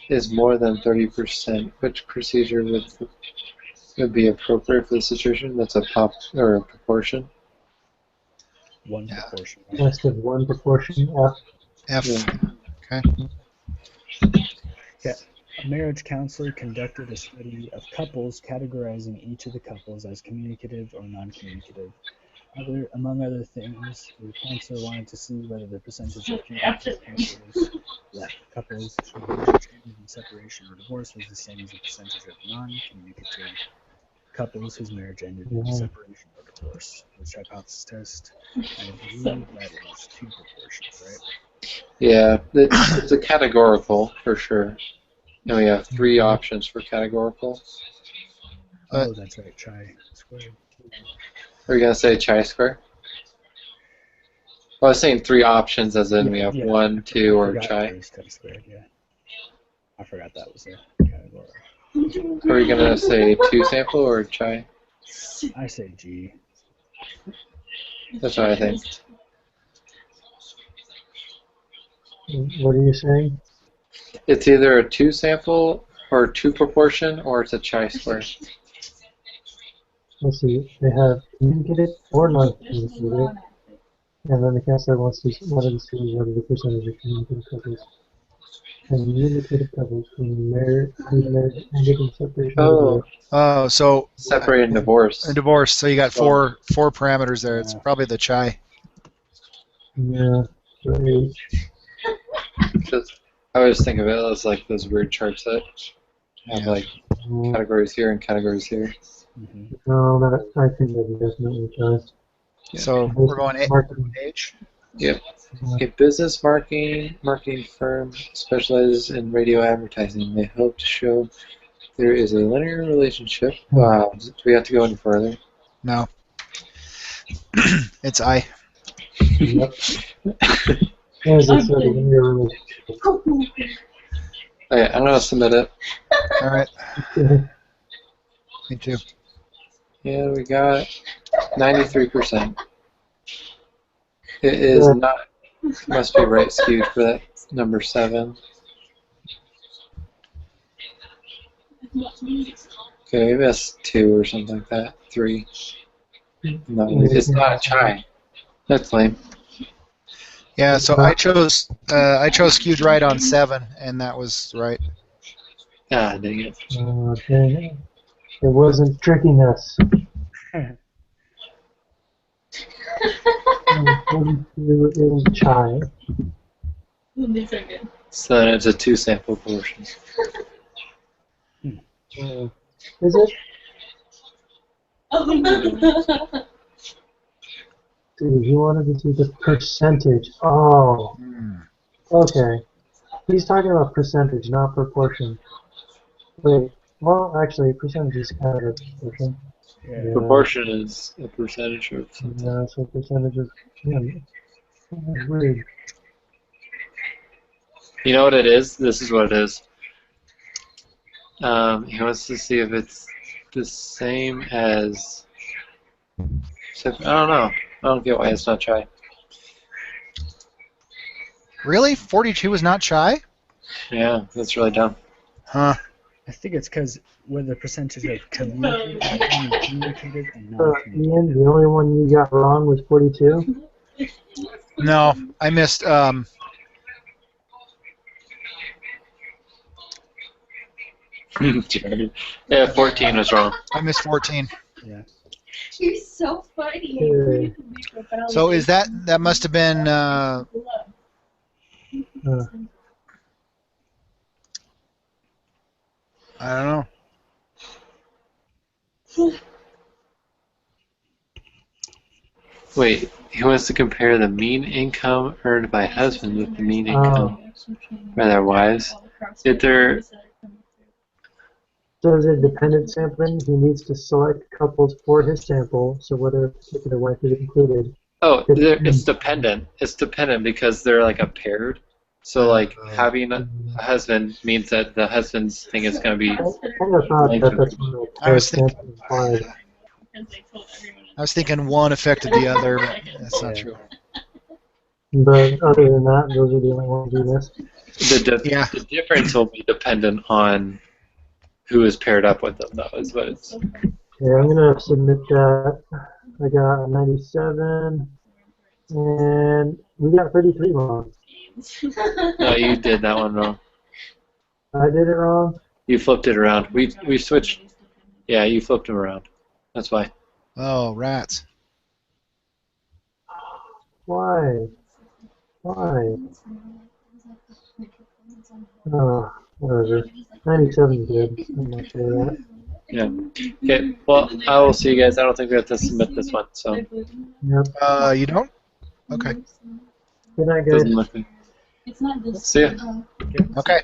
is more than 30%. Which procedure would be appropriate for the situation? That's a proportion. One Yeah. proportion. List of one proportion F. F. Yeah. Okay. A marriage counselor conducted a study of couples, categorizing each of the couples as communicative or non-communicative. Among other things, the counselor wanted to see whether the percentage of communicative couples whose marriage ended in separation or divorce was the same as the percentage of non-communicative couples whose marriage ended in separation or divorce. The hypothesis test, I believe that is 2 proportions, right? Yeah, it's a categorical for sure. And we have 3 options for categorical. Oh, that's right, chi-squared. Are you gonna say chi-square? Well, I was saying 3 options, as in we have 1, 2, or chi. Chi-squared, yeah. I forgot that was a category. Are we gonna say 2 sample or chi? I say G. That's what I think. What are you saying? It's either a 2 sample or 2 proportion, or it's a chi-square. Let's see. They have communicative or non-communicative. And then the counselor wanted to see whether the percentage of communicative couples and communicative couples whose marriage ended in separation or divorce. Oh, so Separate and divorce. a divorce. So you got four parameters there. It's probably the chi. Yeah, for age. I always think of it as like those weird charts that have Yeah. like categories here and categories here. Mm-hmm. No, I think that definitely does. So we're going Marketing. age. Yep. A business marketing firm specializes in radio advertising. They hope to show there is a linear relationship. Wow. Do we have to go any further? No. It's I. Yep. As I said, a linear relationship. Okay, I'm gonna submit it. All right. Me too. Yeah, we got 93%. It is not. Must be right skewed for that number 7. Okay, maybe that's 2 or something like that. 3. No, it's not a chi. That's lame. Yeah. So I chose skewed right on 7, and that was right. Ah, dang it. Okay. It wasn't tricking us. 42 is chi. These are good. So then it's a 2 sample portion. Is it? Oh. Dude, he wanted to see the percentage. Oh, okay. He's talking about percentage, not proportion. Wait, well, actually, percentage is kind of a proportion. Yeah. Proportion is a percentage of something. Yeah, so percentage is weird. You know what it is? This is what it is. He wants to see if it's the same as. I don't know. I don't get why it's not chi. Really? 42 is not chi? Yeah, that's really dumb. Huh. I think it's because with the percentage of communicative and non-communicative. Ian, the only one you got wrong was 42? No, I missed. Yeah, 14 was wrong. I missed 14. Yeah. You're so funny. Okay. So is that must have been? I don't know. Wait, he wants to compare the mean income earned by husbands with the mean income by their wives. If they're So is it dependent sampling? He needs to select couples for his sample, so whether a particular wife is included. it's dependent. It's dependent because they're like a paired. So like having a husband means that the husband's thing is going to be. I kind of thought that that's what I was thinking. sampling implied. I was thinking one affected the other, but that's not Yeah. true. But other than that, those are the only ones we missed. Yeah. The difference will be dependent on who is paired up with them, though, is what it's. Yeah, I'm gonna submit that. I got a 97, and we got 33 wrong. No, you did that one wrong. I did it wrong. You flipped it around. We switched. Yeah, you flipped them around. That's why. Oh, rats. Why? Why? Oh, whatever. 97 is good. I'm not sure of that. Yeah. Okay. Well, I will see you guys. I don't think we have to submit this one, so it Yep. You don't? Okay. Good night, guys. doesn't look. It's not this. See ya. Okay.